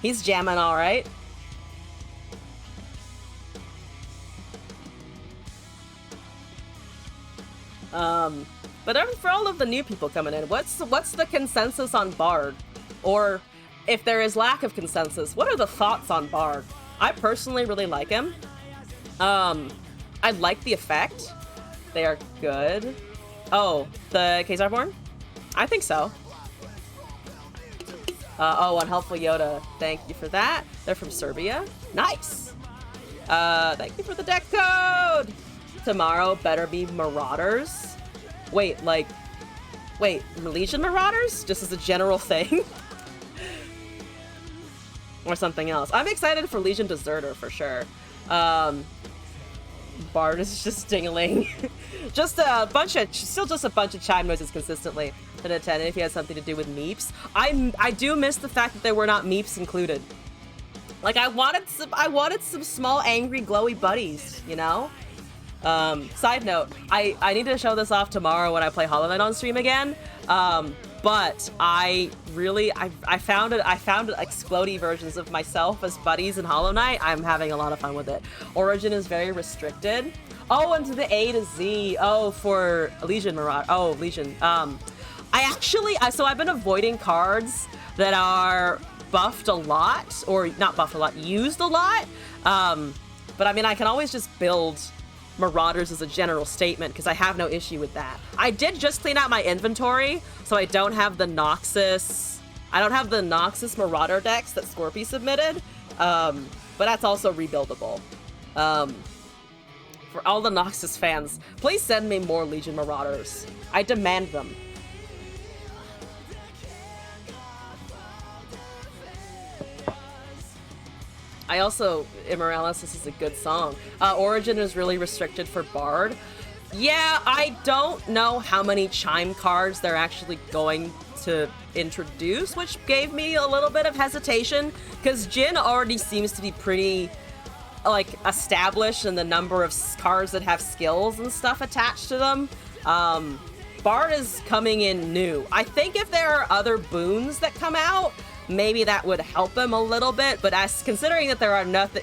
S1: He's jamming alright. But for all of the new people coming in, what's the consensus on Bard? Or if there is lack of consensus, what are the thoughts on Bard? I personally really like him. I like the effect. They are good. Oh, the Khazarborn? I think so. Oh, Unhelpful Yoda. Thank you for that. They're from Serbia. Nice. Thank you for the deck code. Tomorrow better be Marauders. Wait, Legion Marauders? Just as a general thing? Or something else. I'm excited for Legion Deserter for sure. Bard is just dingling. Still just a bunch of chime noises consistently. To the 10 if he has something to do with meeps. I do miss the fact that there were not meeps included. Like I wanted some small angry glowy buddies, you know? Side note, I need to show this off tomorrow when I play Hollow Knight on stream again. But I found explodey versions of myself as buddies in Hollow Knight. I'm having a lot of fun with it. Origin is very restricted. Oh, and to the A to Z. Oh, for Legion Marauder. Oh, Legion. So I've been avoiding cards that are buffed a lot, or not buffed a lot, used a lot. But I mean, I can always just build Marauders as a general statement because I have no issue with that. I did just clean out my inventory, so I don't have the Noxus. I don't have the Noxus Marauder decks that Scorpy submitted, but that's also rebuildable. For all the Noxus fans, please send me more Legion Marauders. I demand them. I also, Immorales, this is a good song. Origin is really restricted for Bard. Yeah, I don't know how many chime cards they're actually going to introduce, which gave me a little bit of hesitation, because Jin already seems to be pretty, like, established in the number of cards that have skills and stuff attached to them. Bard is coming in new. I think if there are other boons that come out, maybe that would help him a little bit, but as considering that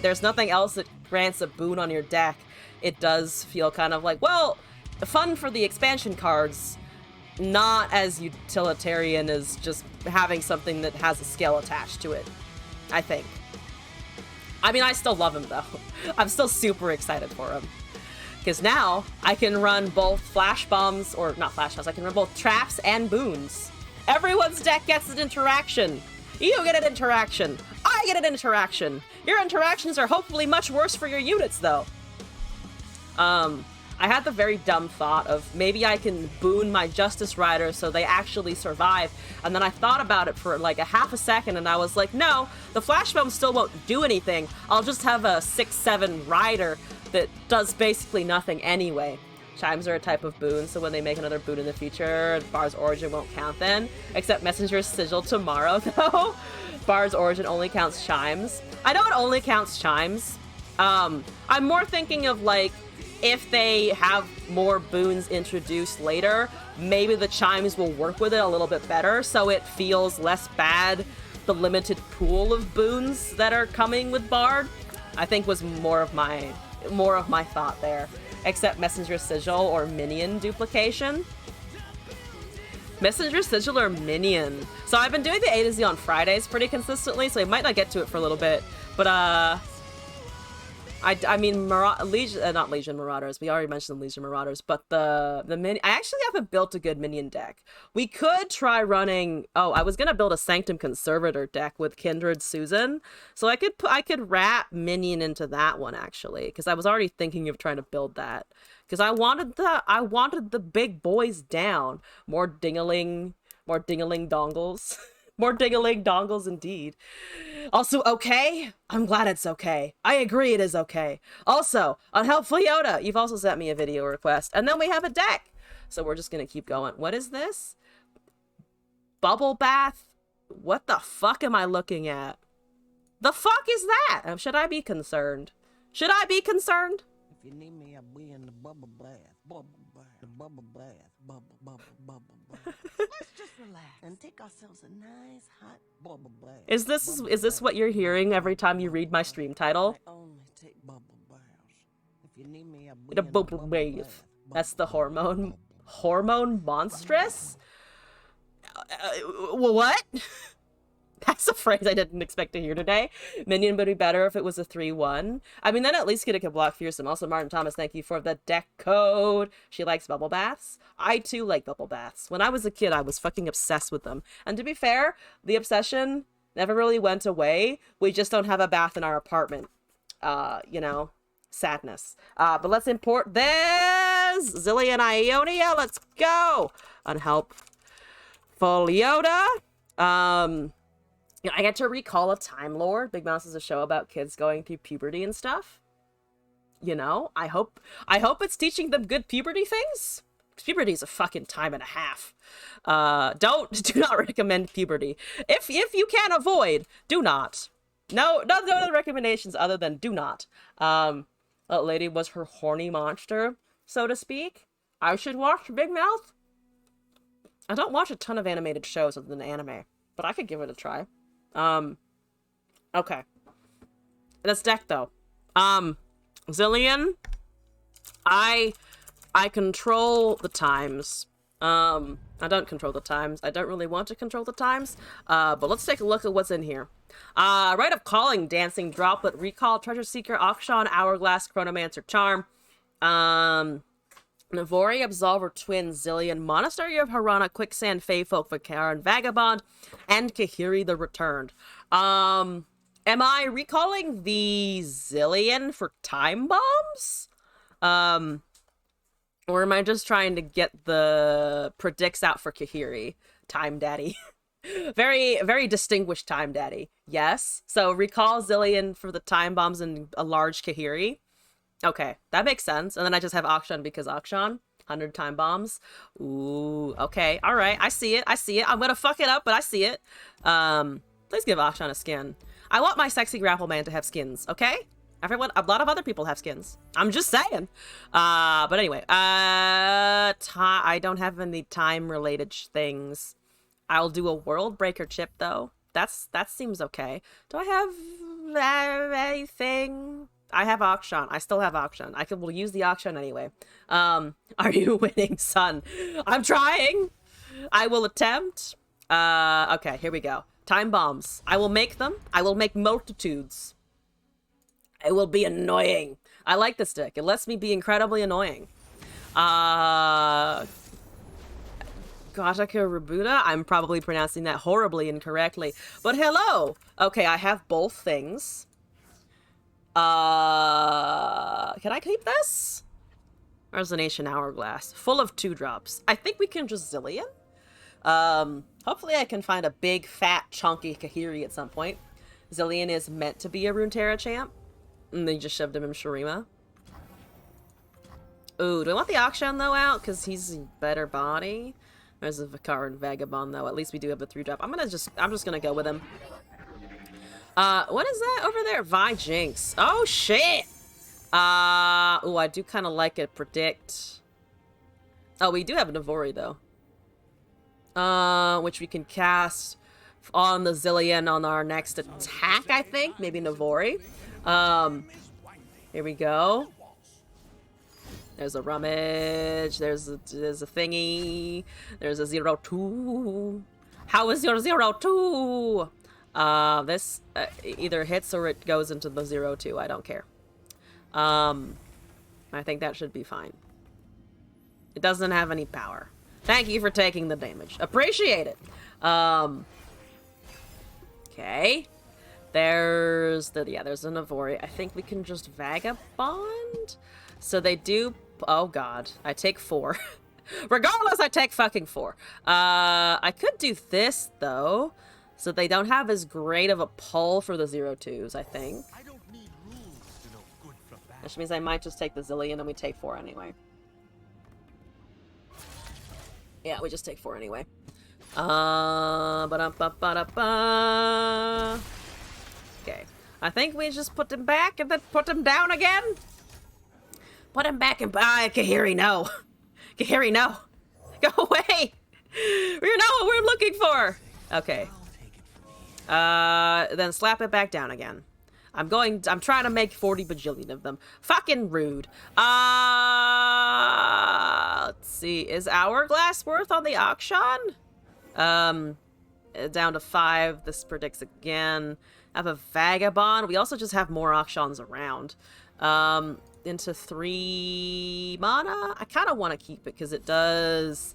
S1: there's nothing else that grants a boon on your deck, it does feel kind of like, well, fun for the expansion cards, not as utilitarian as just having something that has a skill attached to it, I think. I mean, I still love him, though. I'm still super excited for him. Because now, I can run both flash bombs, or not flash bombs, I can run both traps and boons. Everyone's deck gets an interaction. You get an interaction. I get an interaction. Your interactions are hopefully much worse for your units, though. I had the very dumb thought of maybe I can boon my Justice Riders so they actually survive, and then I thought about it for like a half a second and I was like, no, the flash bomb still won't do anything. I'll just have a 6/7 rider that does basically nothing anyway. Chimes are a type of boon, so when they make another boon in the future, Bar's Origin won't count then, except Messenger's Sigil tomorrow, though. Bar's Origin only counts chimes. I know it only counts chimes. I'm more thinking of like, if they have more boons introduced later, maybe the chimes will work with it a little bit better, so it feels less bad, the limited pool of boons that are coming with Bard, I think was more of my thought there. Except Messenger Sigil or Minion duplication. Messenger Sigil or Minion. So I've been doing the A to Z on Fridays pretty consistently, so I might not get to it for a little bit, but I mean, not Legion Marauders. We already mentioned Legion Marauders, but the mini. I actually haven't built a good minion deck. We could try running. Oh, I was gonna build a Sanctum Conservator deck with Kindred Susan, so I could wrap minion into that one actually, because I was already thinking of trying to build that because I wanted the big boys down. More dingaling dongles. More ding-a-ling dongles indeed. Also, okay? I'm glad it's okay. I agree it is okay. Also, Unhelpful Yoda, you've also sent me a video request. And then we have a deck. So we're just gonna keep going. What is this? Bubble bath? What the fuck am I looking at? The fuck is that? Should I be concerned? Should I be concerned?
S6: If you need me, I'll be in the bubble bath. Bubble bath. The bubble bath. Bubble bath. Let's just relax and take ourselves a nice hot bubble bath.
S1: Is this what you're hearing every time you read my stream title?
S6: I only take bubble baths. If you need me, I'll be
S1: The
S6: in the
S1: bubble
S6: bubble
S1: bath.
S6: bath.
S1: That's the hormone monstrous? What? That's a phrase I didn't expect to hear today. Minion would be better if it was a 3/1. I mean, then at least it could block Fearsome. Also, Martin Thomas, thank you for the deck code. She likes bubble baths. I, too, like bubble baths. When I was a kid, I was fucking obsessed with them. And to be fair, the obsession never really went away. We just don't have a bath in our apartment. You know, sadness. But let's import this. Zillion Ionia, let's go. Unhelpful Yoda. You know, I get to recall a Time Lord. Big Mouse is a show about kids going through puberty and stuff. You know, I hope it's teaching them good puberty things. Puberty is a fucking time and a half. Do not recommend puberty. If you can avoid, do not. No other recommendations other than do not. That lady was her horny monster, so to speak. I should watch Big Mouth. I don't watch a ton of animated shows other than anime, but I could give it a try. Okay. This deck though. Zillion, I control the times. I don't control the times. I don't really want to control the times. But let's take a look at what's in here. Rite of Calling, Dancing Droplet, Recall, Treasure Seeker, Auction, Hourglass, Chronomancer, Charm. Navori, Absolver, Twin, Zillion, Monastery of Harana, Quicksand, Feyfolk, Vakaran, Vagabond, and Kahiri the Returned. Am I recalling the Zillion for time bombs? Or am I just trying to get the predicts out for Kahiri? Time Daddy. Very, very distinguished Time Daddy. Yes. So recall Zillion for the time bombs and a large Kahiri. Okay, that makes sense. And then I just have Auction because Auction. 100 time bombs. Ooh, okay. All right. I see it. I'm gonna fuck it up, but I see it. Please give Auction a skin. I want my sexy grapple man to have skins, okay? Everyone, a lot of other people have skins. I'm just saying. But anyway, I don't have any time-related things. I'll do a World Breaker chip, though. That seems okay. Do I have anything? I have Auction. I still have Auction. Will use the Auction anyway. Are you winning, son? I'm trying. I will attempt. Okay, here we go. Time bombs. I will make them. I will make multitudes. It will be annoying. I like the stick. It lets me be incredibly annoying. Gataka Rabuda? I'm probably pronouncing that horribly incorrectly. But hello! Okay, I have both things. Can I keep this? Resonation Hourglass. Full of 2-drops. I think we can just Zillion. Hopefully I can find a big, fat, chunky Kahiri at some point. Zillion is meant to be a Runeterra champ. And they just shoved him in Shurima. Ooh, do I want the Akshan, though, out? Because he's a better body. There's a Vicar and Vagabond, though. At least we do have a 3-drop. I'm just gonna go with him. What is that over there? Vi Jinx. Oh, shit! Ooh, I do kind of like it. Predict. Oh, we do have a Navori, though. Which we can cast on the Zillion on our next attack, I think. Maybe Navori. Here we go. There's a rummage. There's a thingy. There's a 0-2. How is your 0-2? This either hits or it goes into the 0-2. I don't care. I think that should be fine. It doesn't have any power. Thank you for taking the damage. Appreciate it. Okay. There's a Navori. I think we can just Vagabond. So they do. Oh god, I take 4. Regardless, I take fucking 4. I could do this though, so they don't have as great of a pull for the 0-2s. I think.
S4: I don't need rules to know good from bad.
S1: Which means I might just take the Zillion and we take 4 anyway. Yeah, we just take 4 anyway. Ba-dum-ba-ba-da-ba. Okay. I think we just put him back and then put him down again. Put him back and Kahiri, no. Kahiri, no. Go away. You're not what we're looking for. Okay. Then slap it back down again. I'm trying to make 40 bajillion of them. Fucking rude. Let's see. Is Hourglass worth on the Akshan? Down to 5. This predicts again. I have a Vagabond. We also just have more Akshans around. Into 3 mana. I kind of want to keep it because it does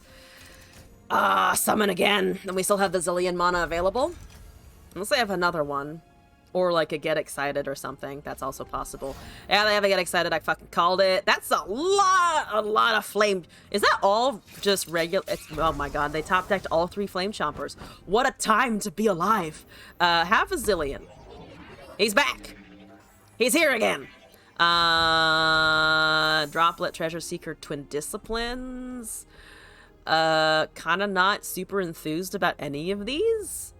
S1: summon again. And we still have the Zillion mana available. Unless I have another one. Or like a Get Excited or something. That's also possible. Yeah, they have a Get Excited. I fucking called it. That's a lot of flame. Is that all just regular? Oh my god, they top decked all 3 Flame Chompers. What a time to be alive. Have a Zillion. He's back. He's here again. Droplet, Treasure Seeker, Twin Disciplines. Kind of not super enthused about any of these.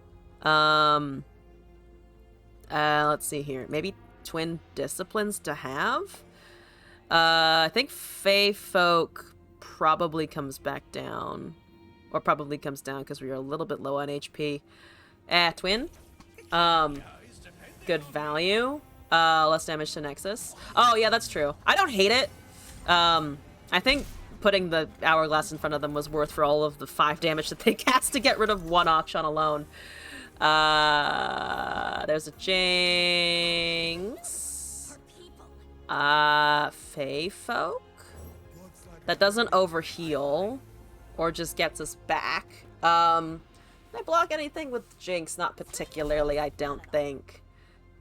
S1: Let's see here. Maybe Twin Disciplines to have. I think Fey Folk probably comes back down. Or probably comes down because we are a little bit low on HP. Twin. Good value. Less damage to Nexus. Oh, yeah, that's true. I don't hate it. I think putting the Hourglass in front of them was worth for all of the 5 damage that they cast to get rid of 1 Akshan alone. There's a Jinx. Fey Folk. That doesn't overheal. Or just gets us back. Can I block anything with Jinx? Not particularly, I don't think.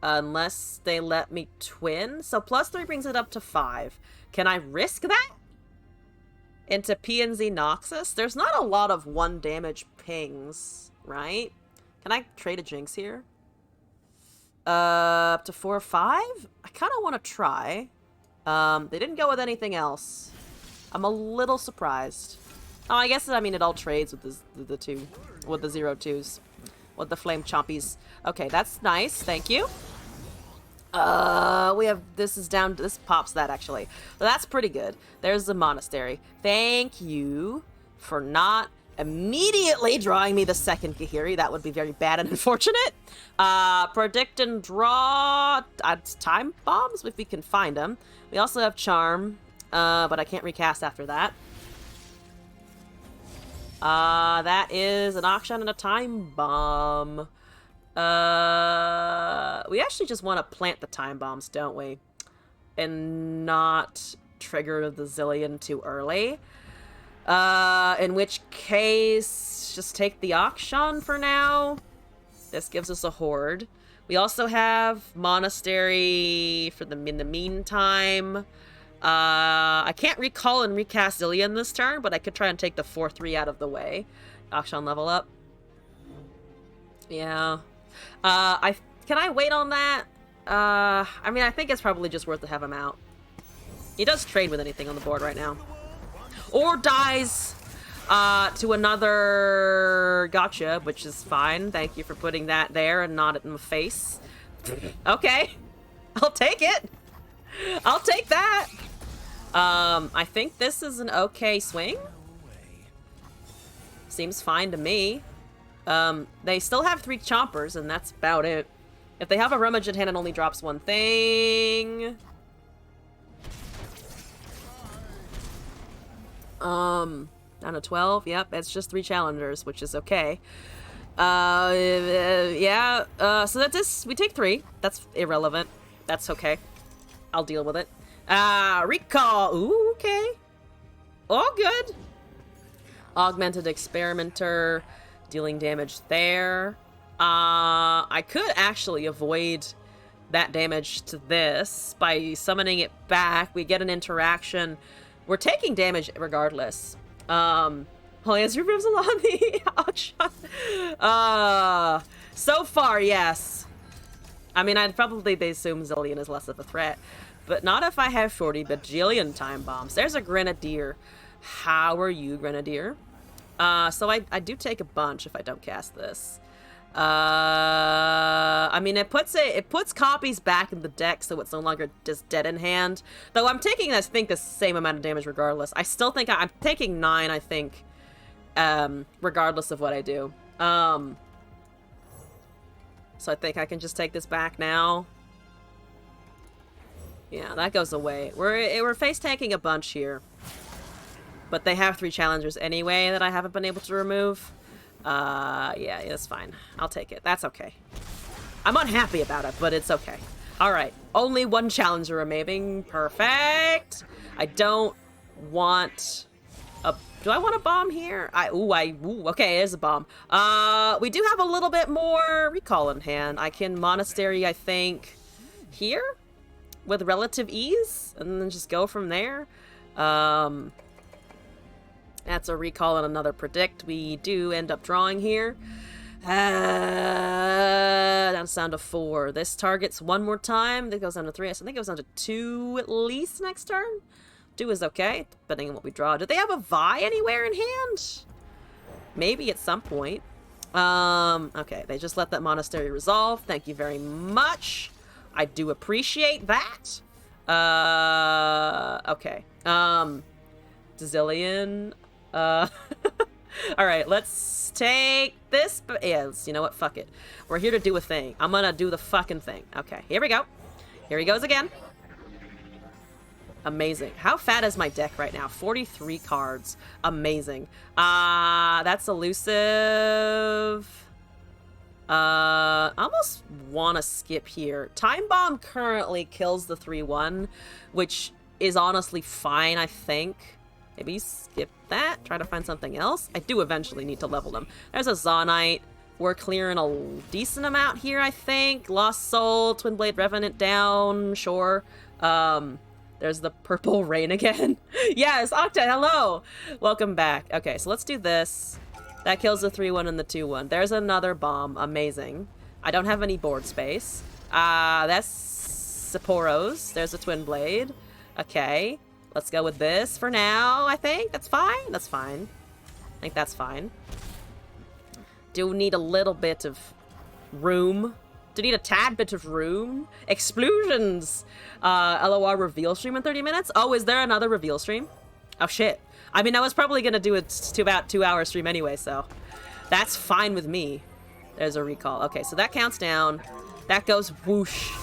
S1: Unless they let me twin. So +3 brings it up to 5. Can I risk that? Into PNZ Noxus? There's not a lot of 1 damage pings, right? Can I trade a Jinx here? Up to 4 or 5? I kind of want to try. They didn't go with anything else. I'm a little surprised. Oh, I guess, it all trades with the 0-2s. With the Flame Chompies. Okay, that's nice. Thank you. This pops that, actually. So that's pretty good. There's the Monastery. Thank you for not immediately drawing me the second Kahiri. That would be very bad and unfortunate. Predict and draw time bombs if we can find them. We also have Charm, but I can't recast after that. That is an auction and a time bomb. We actually just want to plant the time bombs, don't we? And not trigger the zillion too early. In which case, just take the auction for now. This gives us a horde. We also have monastery for in the meantime. I can't recall and recast Zillion this turn, but I could try and take the 4-3 out of the way. Auction level up. Yeah. Can I wait on that? I mean, I think it's probably just worth to have him out. He does trade with anything on the board right now. Or dies to another gotcha, which is fine. Thank you for putting that there and not in the face. Okay. I'll take it. I'll take that. I think this is an okay swing. Seems fine to me. They still have 3 chompers, and that's about it. If they have a rummage in hand, it only drops one thing. Down to 12. Yep, it's just 3 challengers, which is okay. Yeah. So that's this. We take 3. That's irrelevant. That's okay. I'll deal with it. Recall. Ooh, okay. All good. Augmented Experimenter, dealing damage there. I could actually avoid that damage to this by summoning it back. We get an interaction. We're taking damage regardless. Yes, removes a lot of the auction. So far, yes. I mean, I'd probably assume Zillion is less of a threat, but not if I have 40 bajillion time bombs. There's a Grenadier. How are you, Grenadier? So I do take a bunch if I don't cast this. I mean, it puts copies back in the deck, so it's no longer just dead in hand. Though I'm taking, I think, the same amount of damage regardless. I still think I'm taking 9, I think, regardless of what I do. So I think I can just take this back now. Yeah, that goes away. We're face tanking a bunch here. But they have 3 challengers anyway that I haven't been able to remove. Yeah, it's fine. I'll take it. That's okay. I'm unhappy about it, but it's okay. Alright, only 1 challenger remaining. Perfect! I don't want a... Do I want a bomb here? Ooh, okay, it is a bomb. We do have a little bit more recall in hand. I can monastery, I think, here? With relative ease? And then just go from there? That's a recall and another predict. We do end up drawing here. That's down to 4. This targets 1 more time. That goes down to 3. I think it goes down to 2 at least next turn. 2 is okay, depending on what we draw. Do they have a Vi anywhere in hand? Maybe at some point. Okay, they just let that monastery resolve. Thank you very much. I do appreciate that. Okay. Zillion. Alright, let's take this. Yes, you know what? Fuck it. We're here to do a thing. I'm gonna do the fucking thing. Okay, here we go. Here he goes again. Amazing. How fat is my deck right now? 43 cards. Amazing. That's elusive. I almost want to skip here. Time Bomb currently kills the 3-1, which is honestly fine, I think. Maybe skip that. Try to find something else. I do eventually need to level them. There's a Zonite. We're clearing a decent amount here, I think. Lost Soul, Twin Blade Revenant down. Sure. There's the Purple Rain again. Yes, Octa, hello! Welcome back. Okay, so let's do this. That kills the 3-1 and the 2-1. There's another bomb. Amazing. I don't have any board space. That's Sapporos. There's a Twin Blade. Okay. Let's go with this for now, I think. That's fine. That's fine. I think that's fine. Do need a little bit of room. Do need a tad bit of room. Explosions! LOR reveal stream in 30 minutes? Oh, is there another reveal stream? Oh, shit. I mean, I was probably gonna do it to about 2-hour stream anyway, so that's fine with me. There's a recall. Okay, so that counts down. That goes whoosh.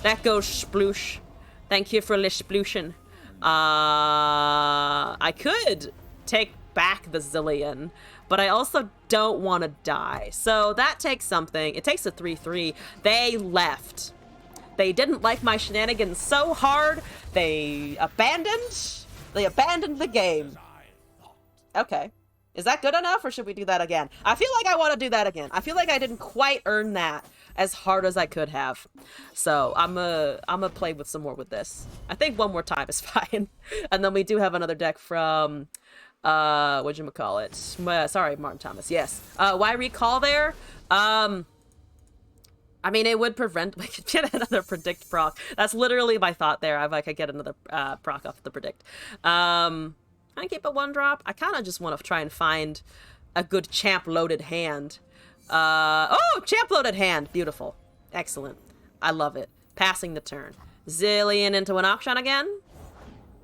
S1: That goes sploosh. Thank you for the splooshin. I could take back the Zillion, but I also don't want to die. So that takes something. It takes a 3/3. They left. They didn't like my shenanigans so hard, they abandoned the game. Okay. Is that good enough, or should we do that again? I feel like I want to do that again. I feel like I didn't quite earn that as hard as I could have. So I'm gonna play with some more with this. I think one more time is fine. And then we do have another deck from whatchamacallit? Sorry, Martin Thomas. Yes. Why recall there? I mean, it would prevent we could get another predict proc. That's literally my thought there. I could get another proc off the predict. I keep a 1-drop. I kind of just want to try and find a good champ loaded hand. Oh, champ loaded hand. Beautiful. Excellent. I love it. Passing the turn. Zillion into an auction again.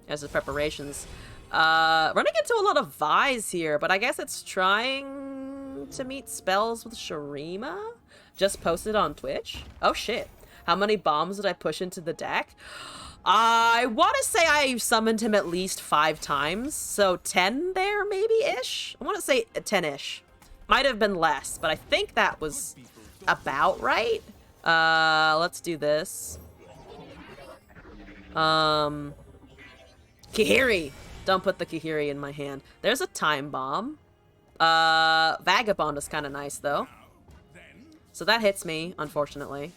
S1: As the preparations. Running into a lot of Vi's here, but I guess it's trying to meet spells with Shurima. Just posted on Twitch. Oh shit. How many bombs did I push into the deck? I want to say I summoned him at least 5 times. So 10 there maybe-ish? I want to say 10-ish. Might have been less, but I think that was about right. Let's do this. Kihiri. Don't put the Kihiri in my hand. There's a time bomb. Vagabond is kind of nice though. So that hits me, unfortunately.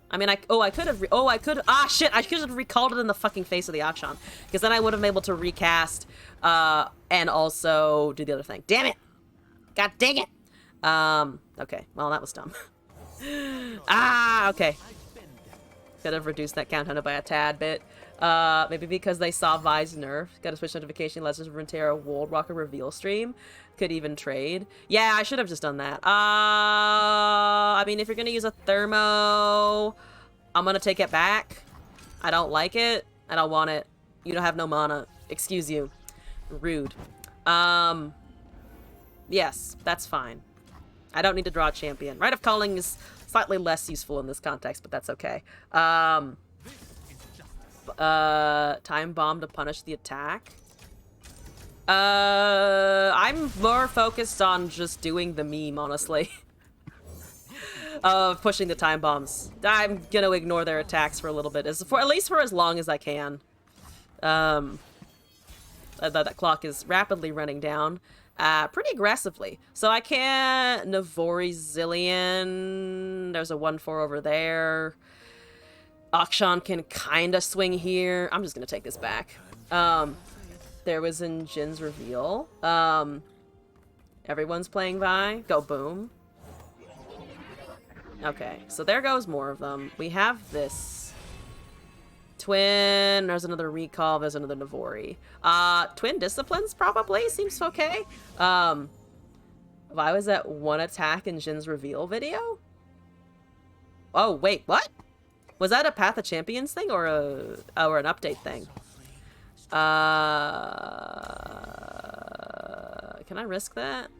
S1: I mean, I could have, ah, shit, I could have recalled it in the fucking face of the Akshan. Because then I would have been able to recast, and also do the other thing. Damn it! God dang it! Okay, well, that was dumb. Okay. Could have reduced that countdown by a tad bit. Maybe because they saw Vi's nerf. Got a switch notification, Legends of Runeterra, World Walker reveal stream. Could even trade. Yeah, I should have just done that. I mean, if you're gonna use a thermo, I'm gonna take it back. I don't like it. I don't want it. You don't have no mana. Excuse you. Rude. Yes, that's fine. I don't need to draw a champion. Rite of Calling is slightly less useful in this context, but that's okay. Time bomb to punish the attack. I'm more focused on just doing the meme, honestly. Of pushing the time bombs. I'm gonna ignore their attacks for a little bit, at least for as long as I can. That clock is rapidly running down, pretty aggressively. So I can't Navori Zillion. There's a 1/4 over there. Akshan can kind of swing here. I'm just gonna take this back. There was in Jin's reveal. Everyone's playing Vi. Go boom. Okay, so there goes more of them. We have this. Twin. There's another recall. There's another Navori. Twin Disciplines probably. Seems okay. Vi was at 1 attack in Jin's reveal video? Oh, wait, what? Was that a Path of Champions thing or an update thing? Can I risk that?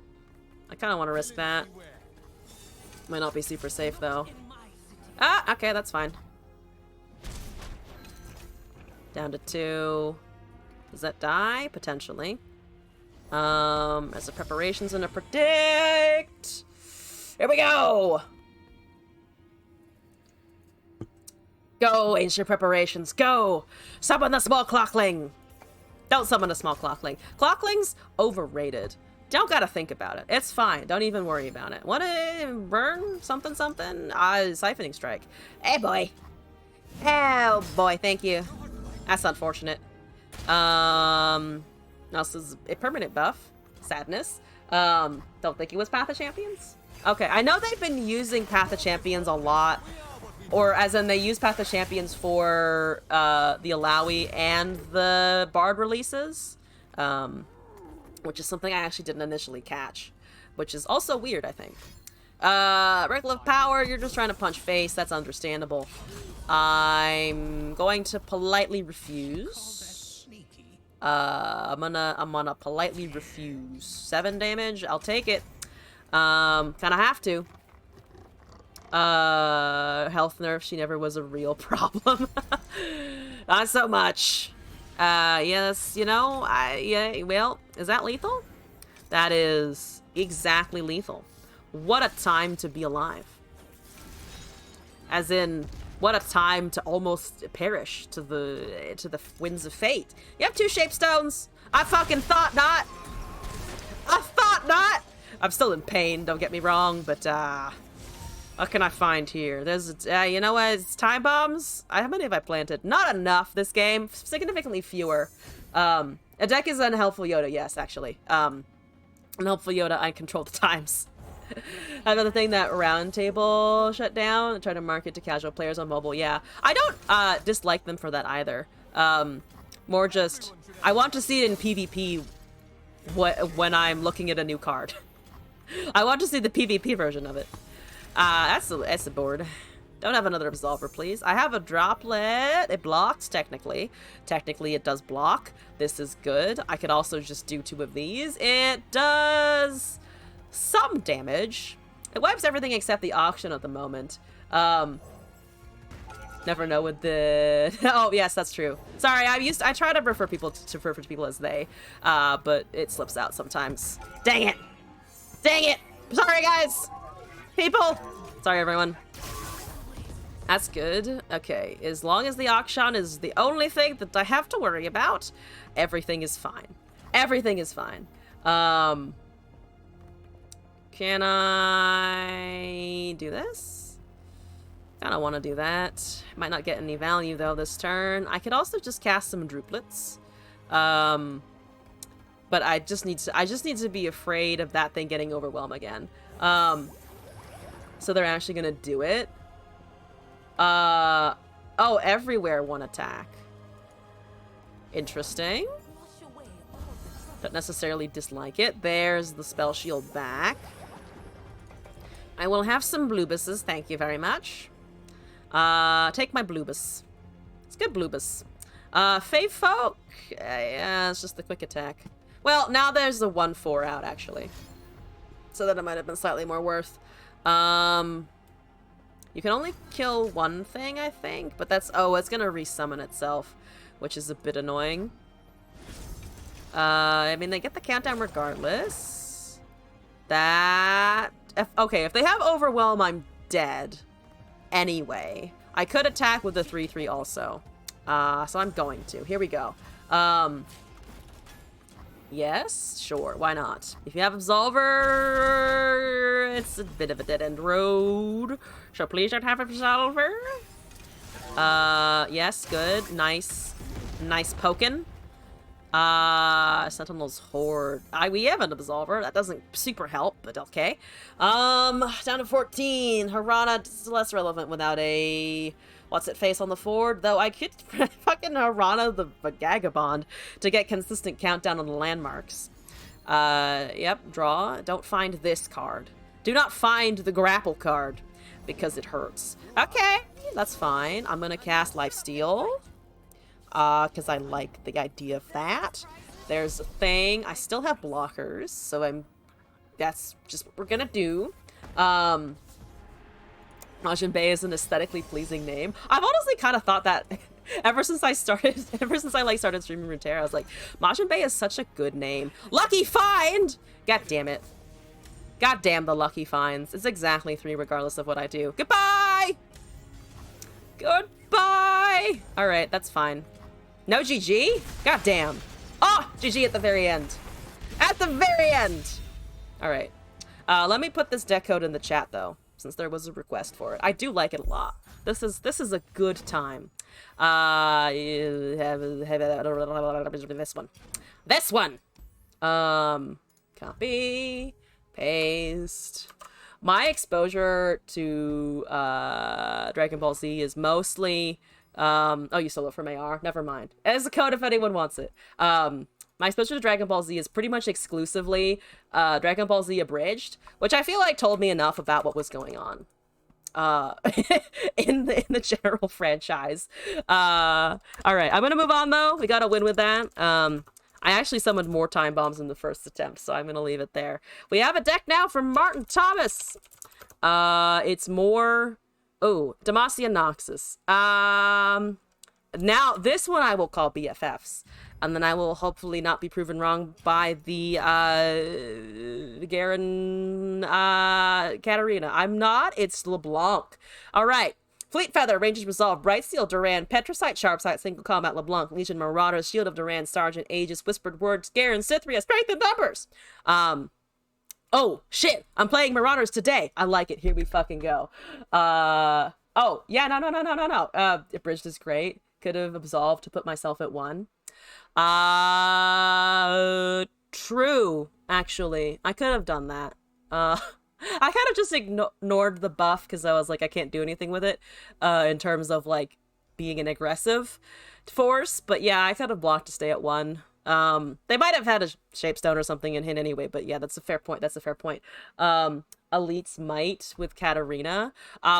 S1: I kind of want to risk that. Might not be super safe though. Ah, okay, that's fine. Down to 2. Does that die? Potentially. As the preparations and a predict. Here we go. Go, ancient preparations, go! Summon the small clockling! Don't summon a small clockling. Clockling's overrated. Don't gotta think about it. It's fine. Don't even worry about it. Wanna burn something? Siphoning Strike. Hey, boy. Oh, boy, thank you. That's unfortunate. Also, is a permanent buff. Sadness. Don't think it was Path of Champions? Okay, I know they've been using Path of Champions a lot. Or as in they use Path of Champions for the Alawi and the Bard releases. Which is something I actually didn't initially catch. Which is also weird, I think. Regular Power, you're just trying to punch face. That's understandable. I'm going to politely refuse. I'm gonna politely refuse. 7 damage, I'll take it. Kinda have to. Health nerf, she never was a real problem. Not so much. Yes, you know, yeah, well, is that lethal? That is exactly lethal. What a time to be alive. As in, what a time to almost perish to the winds of fate. You have 2 shape stones. I fucking thought not. I thought not. I'm still in pain, don't get me wrong, but what can I find here? There's you know what? It's time bombs. How many have I planted? Not enough this game. Significantly fewer. A deck is unhelpful Yoda. Yes, actually. Unhelpful Yoda. I control the times. Another thing, that round table shut down. Try to market to casual players on mobile. Yeah, I don't dislike them for that either. More just I want to see it in PvP when I'm looking at a new card. I want to see the PvP version of it. That's the board. Don't have another absolver, please. I have a droplet. It blocks, technically. Technically, it does block. This is good. I could also just do 2 of these. It does some damage. It wipes everything except the auction at the moment. Never know with the... Oh, yes, that's true. Sorry, I try to refer to people as they, but it slips out sometimes. Dang it! Dang it! Sorry, guys! People! Sorry, everyone. That's good. Okay, as long as the auction is the only thing that I have to worry about, everything is fine. Everything is fine. Can I do this? Kinda want to do that. Might not get any value, though, this turn. I could also just cast some druplets. But I just need to be afraid of that thing getting overwhelmed again. So they're actually gonna do it. Oh, everywhere 1 attack. Interesting. Don't necessarily dislike it. There's the spell shield back. I will have some bluebuses, thank you very much. Take my bluebus. It's good bluebus. Fey Folk. Yeah, it's just the quick attack. Well, now there's the 1/4 out, actually. So that it might have been slightly more worth. You can only kill 1 thing, I think, but that's... Oh, it's gonna resummon itself, which is a bit annoying. I mean, they get the countdown regardless. That... Okay, if they have Overwhelm, I'm dead. Anyway. I could attack with the 3/3 also. So I'm going to. Here we go. Yes, sure, why not? If you have Absolver, it's a bit of a dead-end road. So please don't have Absolver. Yes, good. Nice. Nice poking. Sentinel's Horde. We have an Absolver. That doesn't super help, but okay. Down to 14. Harana is less relevant without a... What's it face on the Ford? Though I could fucking Harana the Vagabond to get consistent countdown on the landmarks. Yep, draw. Don't find this card. Do not find the grapple card because it hurts. Okay, that's fine. I'm gonna cast Lifesteal. Because I like the idea of that. There's a thing. I still have blockers, so that's just what we're gonna do. Majin Bay is an aesthetically pleasing name. I've honestly kind of thought that ever since I started streaming Runeterra. I was like, Majin Bay is such a good name. Lucky Find! God damn it. God damn the Lucky Finds. It's exactly 3 regardless of what I do. Goodbye! Goodbye! Alright, that's fine. No GG? God damn. Oh! GG at the very end. At the very end! Alright. Let me put this deck code in the chat, though, since there was a request for it. I do like it a lot. This is a good time. This one. This one! Copy. Paste. My exposure to Dragon Ball Z is mostly... oh, you stole it from AR. Never mind. As a code if anyone wants it. My exposure to Dragon Ball Z is pretty much exclusively Dragon Ball Z Abridged, which I feel like told me enough about what was going on in the general franchise. All right, I'm gonna move on though. We gotta win with that. I actually summoned more time bombs in the first attempt, so I'm gonna leave it there. We have a deck now from Martin Thomas. It's more... Oh, Demacia Noxus. now this one I will call BFFs. And then I will hopefully not be proven wrong by the Garen Katarina. I'm not. It's LeBlanc. All right. Fleet Feather, Rangers Resolve, Bright Steel, Duran, Petrosite, Sharpsight, Single Combat, LeBlanc, Legion, Marauders, Shield of Duran, Sergeant, Aegis, Whispered Words, Garen, Cythria, Strength in Numbers. Oh, shit. I'm playing Marauders today. I like it. Here we fucking go. Oh, yeah, no. Abridged is great. Could have absolved to put myself at 1. True, actually. I could have done that. I kind of just ignored the buff because I was like, I can't do anything with it, in terms of, like, being an aggressive force. But yeah, I could have blocked to stay at 1. They might have had a Shapestone or something in hint anyway, but yeah, that's a fair point. Elite's Might with Katarina.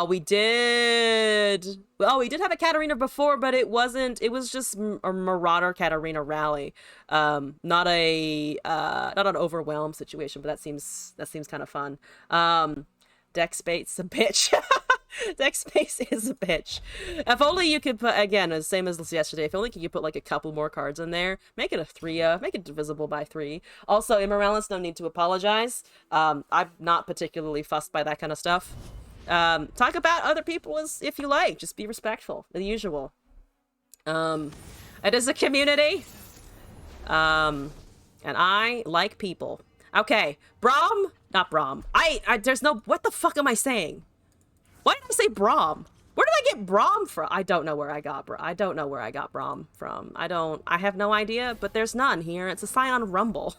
S1: We did have a Katarina before, but it was just a Marauder Katarina rally. Not an overwhelm situation, but that seems kind of fun. Deck space a bitch. Deck space is a bitch. If only you could put, again, the same as yesterday, if only you could put like a couple more cards in there. Make it a 3, make it divisible by 3. Also, Immoralist, no need to apologize. I'm not particularly fussed by that kind of stuff. Talk about other people as if you like. Just be respectful, the usual. It is a community. And I like people. Okay, Braum? Not Braum. There's no, what the fuck am I saying? Why did I say Braum? Where did I get Braum from? I don't know where I got Braum from. I have no idea, but there's none here. It's a Scion Rumble.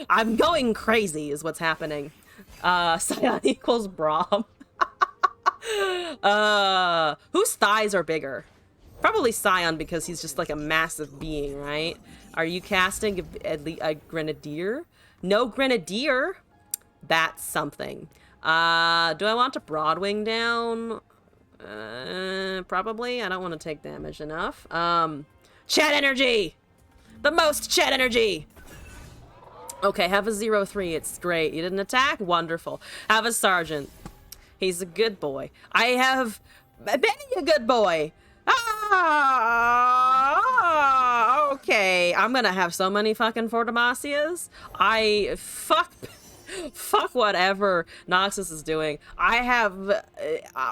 S1: I'm going crazy is what's happening. Scion equals Braum. Whose thighs are bigger? Probably Scion because he's just like a massive being, right? Are you casting a Grenadier? No Grenadier? That's something. Do I want to Broadwing down? Probably. I don't want to take damage enough. Chat energy! The most chat energy! Okay, have a 0-3. It's great. You didn't attack? Wonderful. Have a Sergeant. He's a good boy. I have many a good boy. Okay. I'm gonna have so many fucking Fortimasias. Fuck whatever Noxus is doing. I have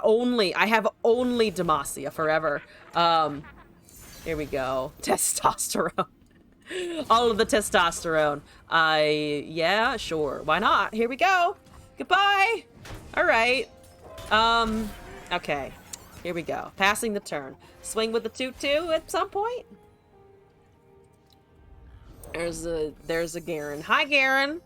S1: only Demacia forever. Here we go. Testosterone. All of the testosterone. Yeah, sure. Why not? Here we go. Goodbye. All right. Okay. Here we go. Passing the turn. Swing with the 2/2 at some point. There's a Garen. Hi, Garen.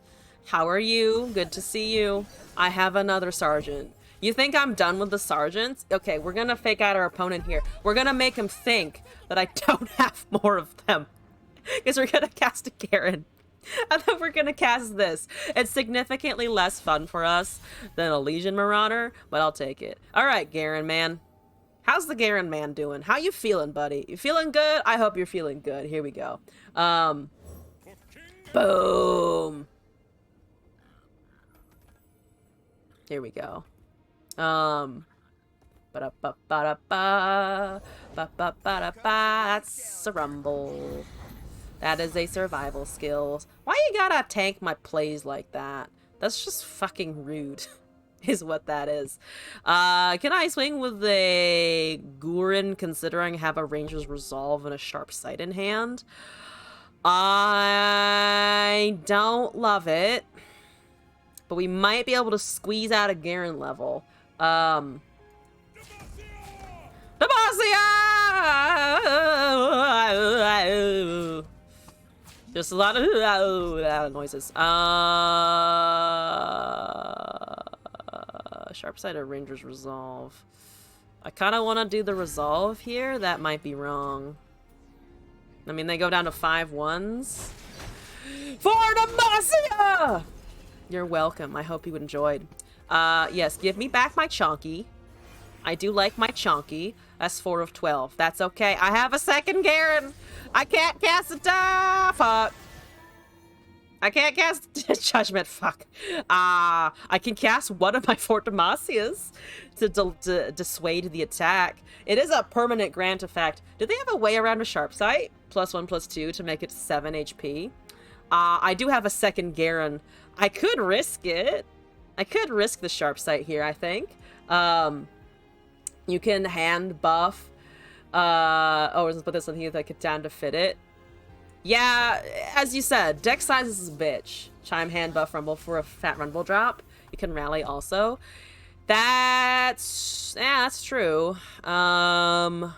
S1: How are you? Good to see you. I have another Sergeant. You think I'm done with the Sergeants? Okay, we're gonna fake out our opponent here. We're gonna make him think that I don't have more of them. Because we're gonna cast a Garen. And then we're gonna cast this. It's significantly less fun for us than a Legion Marauder, but I'll take it. Alright, Garen, man. How's the Garen man doing? How you feeling, buddy? You feeling good? I hope you're feeling good. Here we go. Boom. Here we go. That's a rumble. That is a survival skill. Why you gotta tank my plays like that? That's just fucking rude, is what that is. Can I swing with a Gurin considering I have a Ranger's Resolve and a Sharp Sight in hand? I don't love it. But we might be able to squeeze out a Garen level. Demacia! Just a lot of noises. Sharp Sight or Ranger's Resolve. I kind of want to do the Resolve here. That might be wrong. I mean, they go down to 5/1s. For Demacia! You're welcome. I hope you enjoyed. Yes, give me back my Chonky. I do like my Chonky. That's 4 of 12. That's okay. I have a second Garen. I can't cast it. Fuck. I can't cast Judgment. Fuck. I can cast one of my Fort Demasias to dissuade the attack. It is a permanent grant effect. Do they have a way around a Sharp Sight? +1/+2 to make it 7 HP. I do have a second Garen. I could risk it. I could risk the Sharp Sight here, I think. You can hand buff. Let's put this on here that could down to fit it. Yeah, as you said, deck size is a bitch. Chime, hand, buff, rumble for a fat rumble drop. You can rally also. That's true. You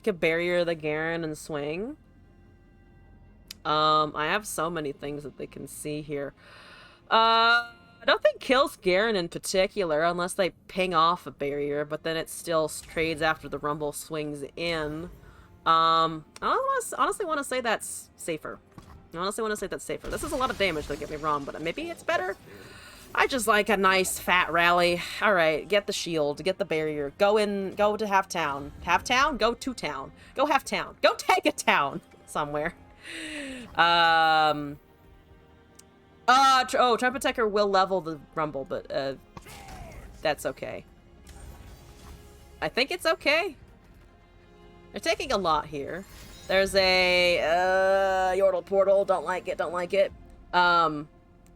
S1: could barrier the Garen and swing. I have so many things that they can see here. I don't think kills Garen in particular unless they ping off a barrier, but then it still trades after the rumble swings in. I honestly want to say that's safer. This is a lot of damage, don't get me wrong, but maybe it's better. I just like a nice fat rally. All right, get the shield, get the barrier, go to half town. Half town? Go to town. Go half town. Go take a town somewhere. Trumpet Techer will level the rumble, but that's okay. I think it's okay. They're taking a lot here. There's a Yordle Portal. Don't like it.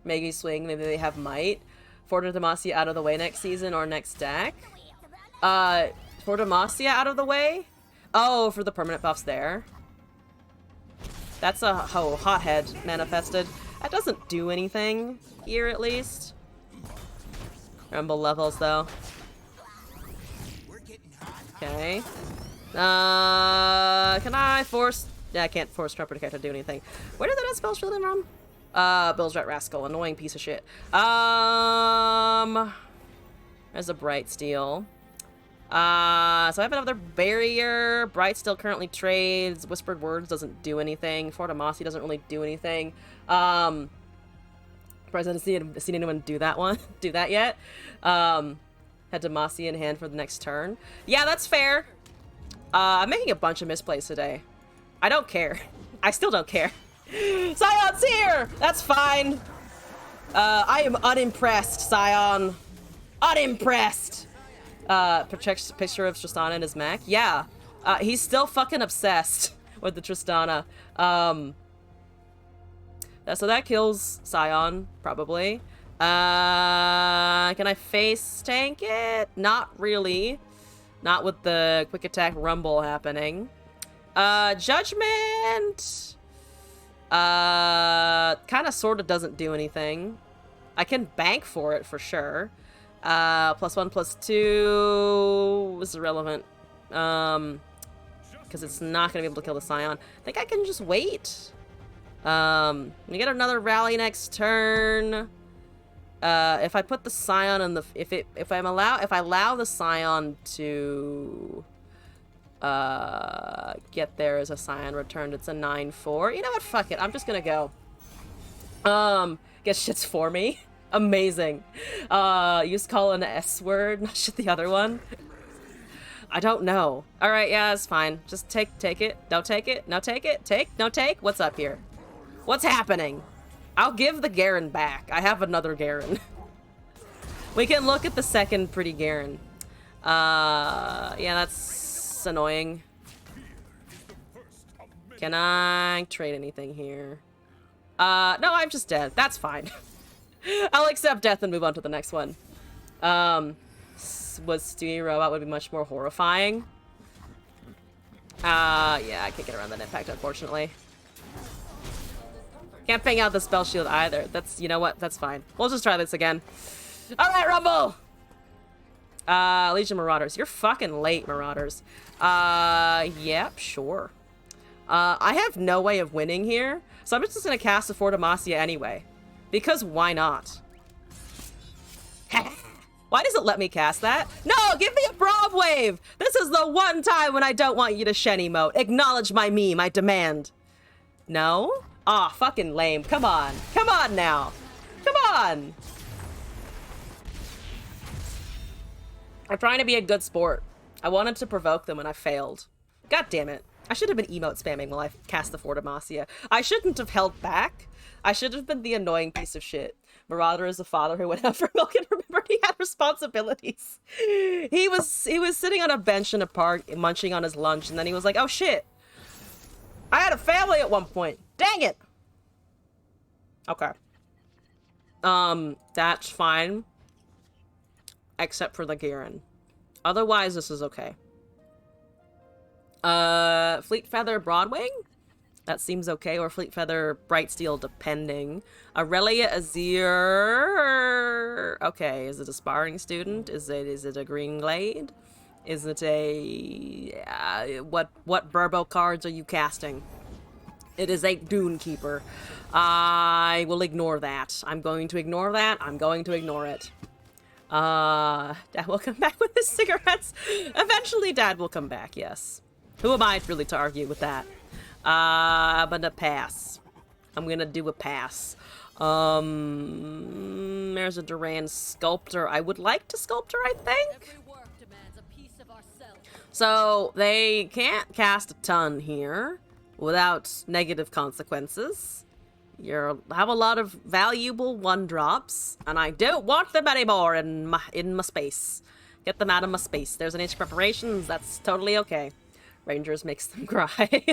S1: Mega Swing. Maybe they have Might. Fort Demacia out of the way next season or next deck. Fort Demacia out of the way. Oh, for the permanent buffs there. That's a hothead manifested. That doesn't do anything here, at least. Rumble levels though. Okay. Can I force? Yeah, I can't force Trumpet Techer to do anything. Where did that spell shield in from? Bill's Rat Rascal, annoying piece of shit. There's a Bright Steel. So I have another barrier. Bright Steel currently trades. Whispered Words doesn't do anything. Fort Demacia doesn't really do anything. Surprised I haven't seen anyone do that yet. Had Demacia in hand for the next turn. Yeah, that's fair. I'm making a bunch of misplays today. I don't care. I still don't care. Scion's here! That's fine. I am unimpressed, Scion. Unimpressed. Picture of Tristana and his mech. Yeah. He's still fucking obsessed with the Tristana. So that kills Scion, probably. Can I face tank it? Not really. Not with the quick attack rumble happening. Judgment! Kind of sort of doesn't do anything. I can bank for it for sure. +1/+2 is irrelevant. Because it's not going to be able to kill the Scion. I think I can just wait. We get another rally next turn. If I put the Scion in the if I allow the Scion to get there as a Scion returned, it's a 9/4. You know what? Fuck it. I'm just gonna go. Guess shit's for me. Amazing. Use call an S word, not shit the other one. I don't know. All right, yeah, it's fine. Just take it. Don't take it. No take it. Take. No take. What's up here? What's happening? I'll give the Garen back. I have another Garen. We can look at the second pretty Garen. Yeah, that's annoying. Can I trade anything here? No, I'm just dead. That's fine. I'll accept death and move on to the next one. Was Stewie Robot would be much more horrifying. Yeah, I can't get around that impact, unfortunately. Can't ping out the spell shield either. That's, you know what? That's fine. We'll just try this again. All right, Rumble! Legion Marauders. You're fucking late, Marauders. Yep, sure. I have no way of winning here, so I'm just gonna cast a Fort Demacia anyway. Because why not? Why does it let me cast that? No, give me a Brav Wave! This is the one time when I don't want you to Shen emote. Acknowledge my meme, I demand. No? Aw, fucking lame. Come on. Come on now. Come on! I'm trying to be a good sport. I wanted to provoke them and I failed. God damn it. I should have been emote spamming while I cast the Fort Demacia. I shouldn't have held back. I should have been the annoying piece of shit. Marauder is a father who went out for milk and remembered he had responsibilities. He was sitting on a bench in a park munching on his lunch, and then he was like, oh shit. I had a family at one point. Dang it. Okay. That's fine. Except for the Garen. Otherwise, this is okay. Fleet Feather Broadwing? That seems okay. Or Fleet Feather Bright Steel, depending. Aurelia Azir. Okay, is it a sparring student? Is it a Green Glade? Is it a... what Burbo cards are you casting? It is a Dune Keeper. I will ignore that. I'm going to ignore that. I'm going to ignore it. Dad will come back with his cigarettes. Eventually, Dad will come back, yes. Who am I really to argue with that? I'm gonna pass. I'm gonna do a pass. There's a Duran Sculptor. I would like to Sculptor, I think. So, they can't cast a ton here without negative consequences. You have a lot of valuable 1-drops, and I don't want them anymore in my space. Get them out of my space. There's an Age of Preparations. That's totally okay. Rangers makes them cry.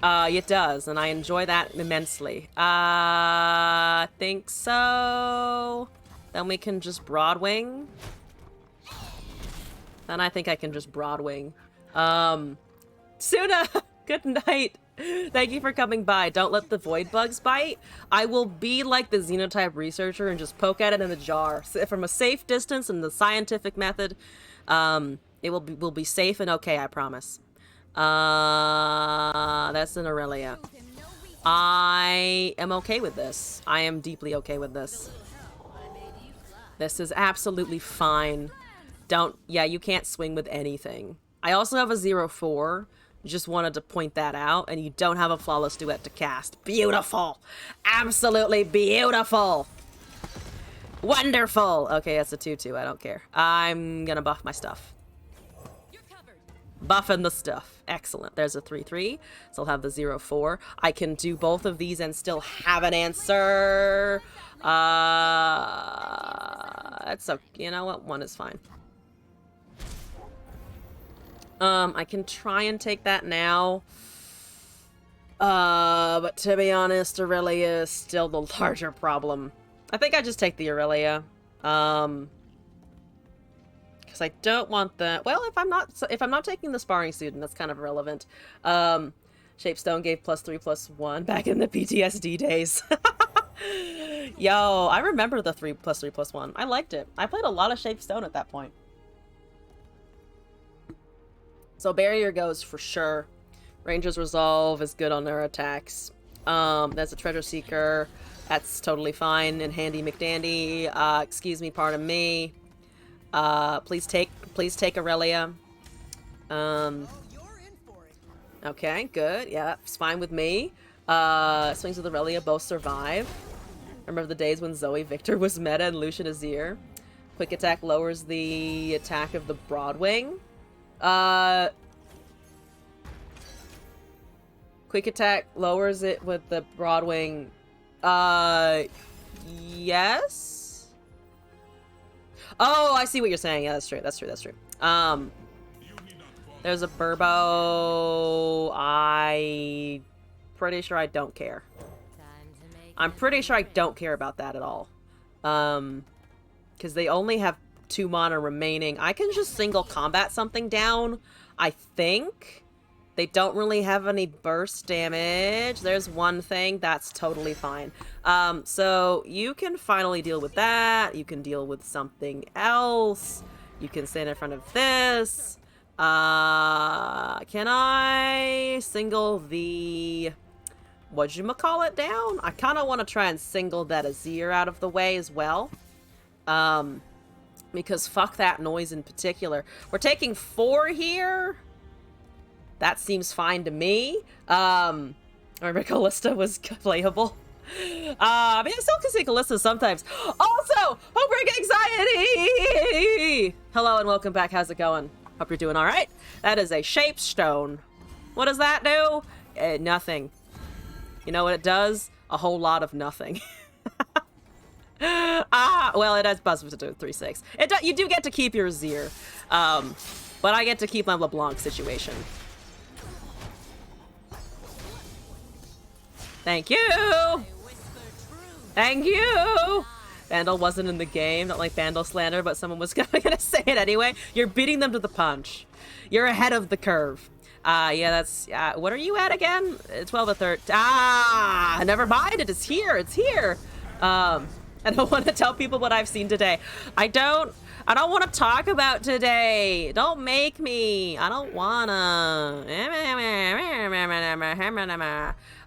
S1: It does, and I enjoy that immensely. I think so. Then we can just Broadwing. Then I think I can just Broadwing. Suna, good night. Thank you for coming by. Don't let the void bugs bite. I will be like the xenotype researcher and just poke at it in a jar. So from a safe distance and the scientific method, it will be safe and okay, I promise. That's an Aurelia. I am okay with this. I am deeply okay with this. This is absolutely fine. Yeah, you can't swing with anything. I also have a 0-4. Just wanted to point that out, and you don't have a Flawless Duet to cast. Beautiful! Absolutely beautiful! Wonderful! Okay, that's a 2-2, I don't care. I'm gonna buff my stuff. Buffing the stuff. Excellent. There's a 3-3, so I'll have the 0-4. I can do both of these and still have an answer. That's okay. You know what? 1 is fine. I can try and take that now. But to be honest, Aurelia is still the larger problem. I think I just take the Aurelia. Because I don't want the... Well, if I'm not taking the sparring student, that's kind of irrelevant. Shapestone gave +3/+1 back in the PTSD days. Yo, I remember the 3+3/+1. I liked it. I played a lot of Shapestone at that point. So Barrier goes for sure. Ranger's Resolve is good on their attacks. There's a Treasure Seeker. That's totally fine and handy McDandy. Excuse me, pardon me. Please take Aurelia. Okay, good. Yeah, that's fine with me. Swings with Aurelia both survive. Remember the days when Zoe Victor was meta and Lucian Azir? Quick attack lowers the attack of the Broadwing. Quick attack lowers it with the Broadwing. Yes? Oh, I see what you're saying. Yeah, that's true. That's true. There's a Burbo. I pretty sure I don't care. I'm pretty sure I don't care about that at all. Because they only have 2 mana remaining. I can just single combat something down, I think. They don't really have any burst damage. There's one thing. That's totally fine. So you can finally deal with that. You can deal with something else. You can stand in front of this. Can I single the... whatchamacallit down? I kind of want to try and single that Azir out of the way as well. Because fuck that noise in particular. We're taking 4 here. That seems fine to me. I remember Callista was playable. I mean, I still can see Callista sometimes. Also, Homebreak Anxiety! Hello and welcome back. How's it going? Hope you're doing all right. That is a shape stone. What does that do? Nothing. You know what it does? A whole lot of nothing. Well, it has buzz to do 3/6. You do get to keep your Azir, but I get to keep my LeBlanc situation. Thank you. Thank you. Vandal wasn't in the game, not like Vandal slander, but someone was gonna say it anyway. You're beating them to the punch. You're ahead of the curve. Yeah, that's, what are you at again? 12 or 13. Never mind, it is here, it's here. I don't want to tell people what I've seen today. I don't want to talk about today. Don't make me. I don't wanna.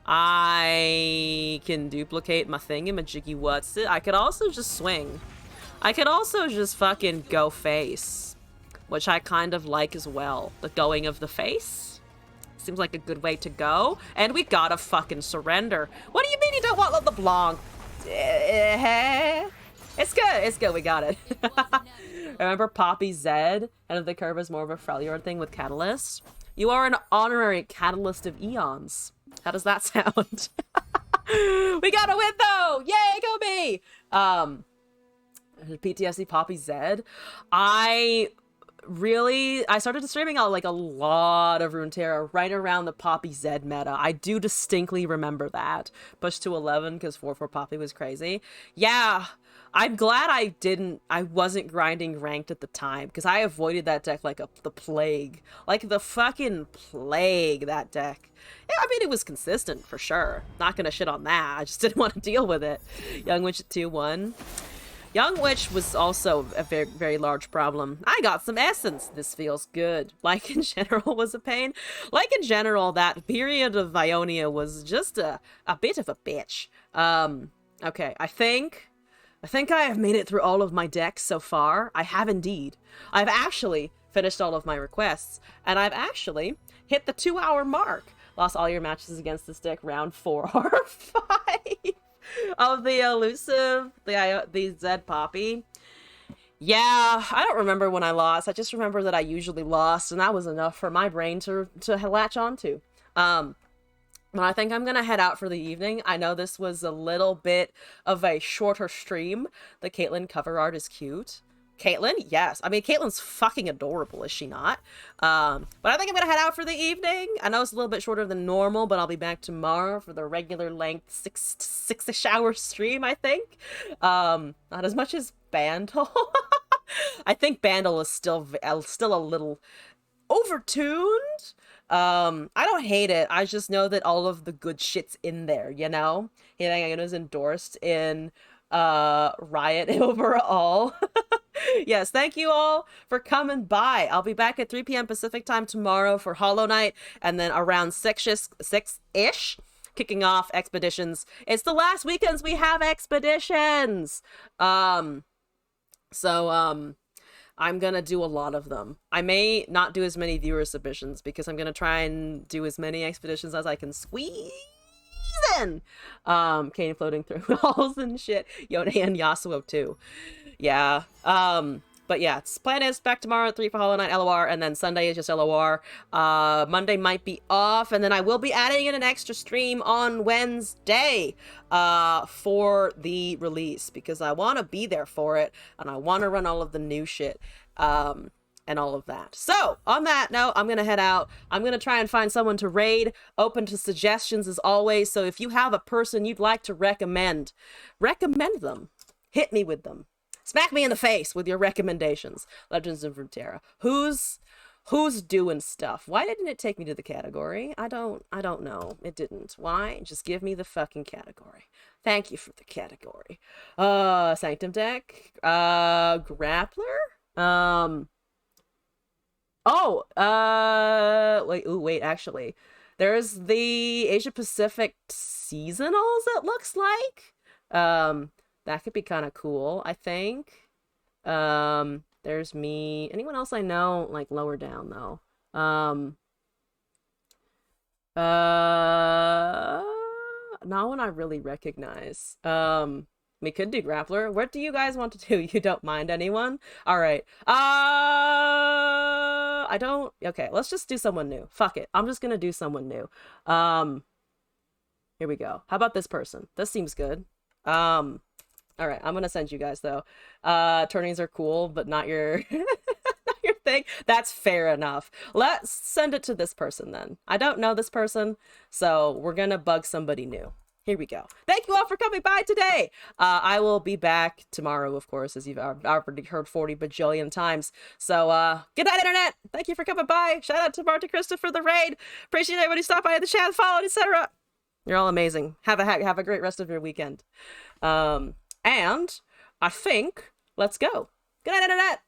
S1: I can duplicate my thingamajiggy what's it. I could also just swing. I could also just fucking go face, which I kind of like as well. The going of the face seems like a good way to go. And we gotta fucking surrender. What do you mean you don't want LeBlanc? It's good. It's good. We got it. Remember Poppy Zed? And of the curve is more of a Freljord thing with Catalyst. You are an honorary Catalyst of Eons. How does that sound? We got a win though! Yay, go me! PTSD Poppy Zed. I started streaming out like a lot of Runeterra right around the Poppy Zed meta. I do distinctly remember that. Pushed to 11 because 4/4 Poppy was crazy. Yeah, I'm glad I wasn't grinding ranked at the time because I avoided that deck like the plague. Like the fucking plague, that deck. Yeah, I mean, it was consistent for sure. Not gonna shit on that. I just didn't want to deal with it. Young Witch at 2-1. Young Witch was also a very, very large problem. I got some essence. This feels good. Like in general was a pain. Like in general, that period of Ionia was just a bit of a bitch. Okay, I think I have made it through all of my decks so far. I have indeed. I've actually finished all of my requests, and I've actually hit the 2-hour mark. Lost all your matches against this deck round 4 or 5 of the elusive, the Zed Poppy. Yeah, I don't remember when I lost. I just remember that I usually lost, and that was enough for my brain to latch onto. But I think I'm gonna head out for the evening. I know this was a little bit of a shorter stream. The Caitlyn cover art is cute. Caitlyn? Yes. I mean, Caitlyn's fucking adorable, is she not? But I think I'm gonna head out for the evening. I know it's a little bit shorter than normal, but I'll be back tomorrow for the regular length 6-ish hour stream, I think. Not as much as Bandle. I think Bandle is still a little overtuned. I don't hate it. I just know that all of the good shit's in there, you know? Hitting is endorsed in Riot overall. Yes, thank you all for coming by. I'll be back at 3 p.m. Pacific time tomorrow for Hollow Knight, and then around 6-ish, kicking off Expeditions. It's the last weekends we have Expeditions! I'm gonna do a lot of them. I may not do as many viewer submissions because I'm gonna try and do as many expeditions as I can squeeze in. Kane floating through walls and shit. Yone and Yasuo too. Yeah. But yeah, plan is back tomorrow at 3 for Hollow Knight LOR, and then Sunday is just LOR. Monday might be off, and then I will be adding in an extra stream on Wednesday for the release, because I want to be there for it, and I want to run all of the new shit, and all of that. So, on that note, I'm going to head out. I'm going to try and find someone to raid, open to suggestions as always, so if you have a person you'd like to recommend them. Hit me with them. Smack me in the face with your recommendations. Legends of Runeterra. Who's doing stuff? Why didn't it take me to the category? I don't know. It didn't. Why? Just give me the fucking category. Thank you for the category. Sanctum deck. Grappler. Wait, actually. There's the Asia Pacific seasonals, it looks like. That could be kind of cool, I think. There's me. Anyone else I know, like, lower down, though? Not one I really recognize. We could do Grappler. What do you guys want to do? You don't mind anyone? All right. I I don't. Okay, let's just do someone new. Fuck it. I'm just gonna do someone new. Here we go. How about this person? This seems good. All right, I'm gonna send you guys though. Turnings are cool, but not your not your thing. That's fair enough. Let's send it to this person then. I don't know this person, so we're gonna bug somebody new. Here we go. Thank you all for coming by today. I will be back tomorrow, of course, as you've already heard 40 bajillion times. So, good night, Internet. Thank you for coming by. Shout out to Marta Krista for the raid. Appreciate everybody who stopped by the chat, followed, etc. You're all amazing. Have a great rest of your weekend. And I think let's go. Good night, Internet.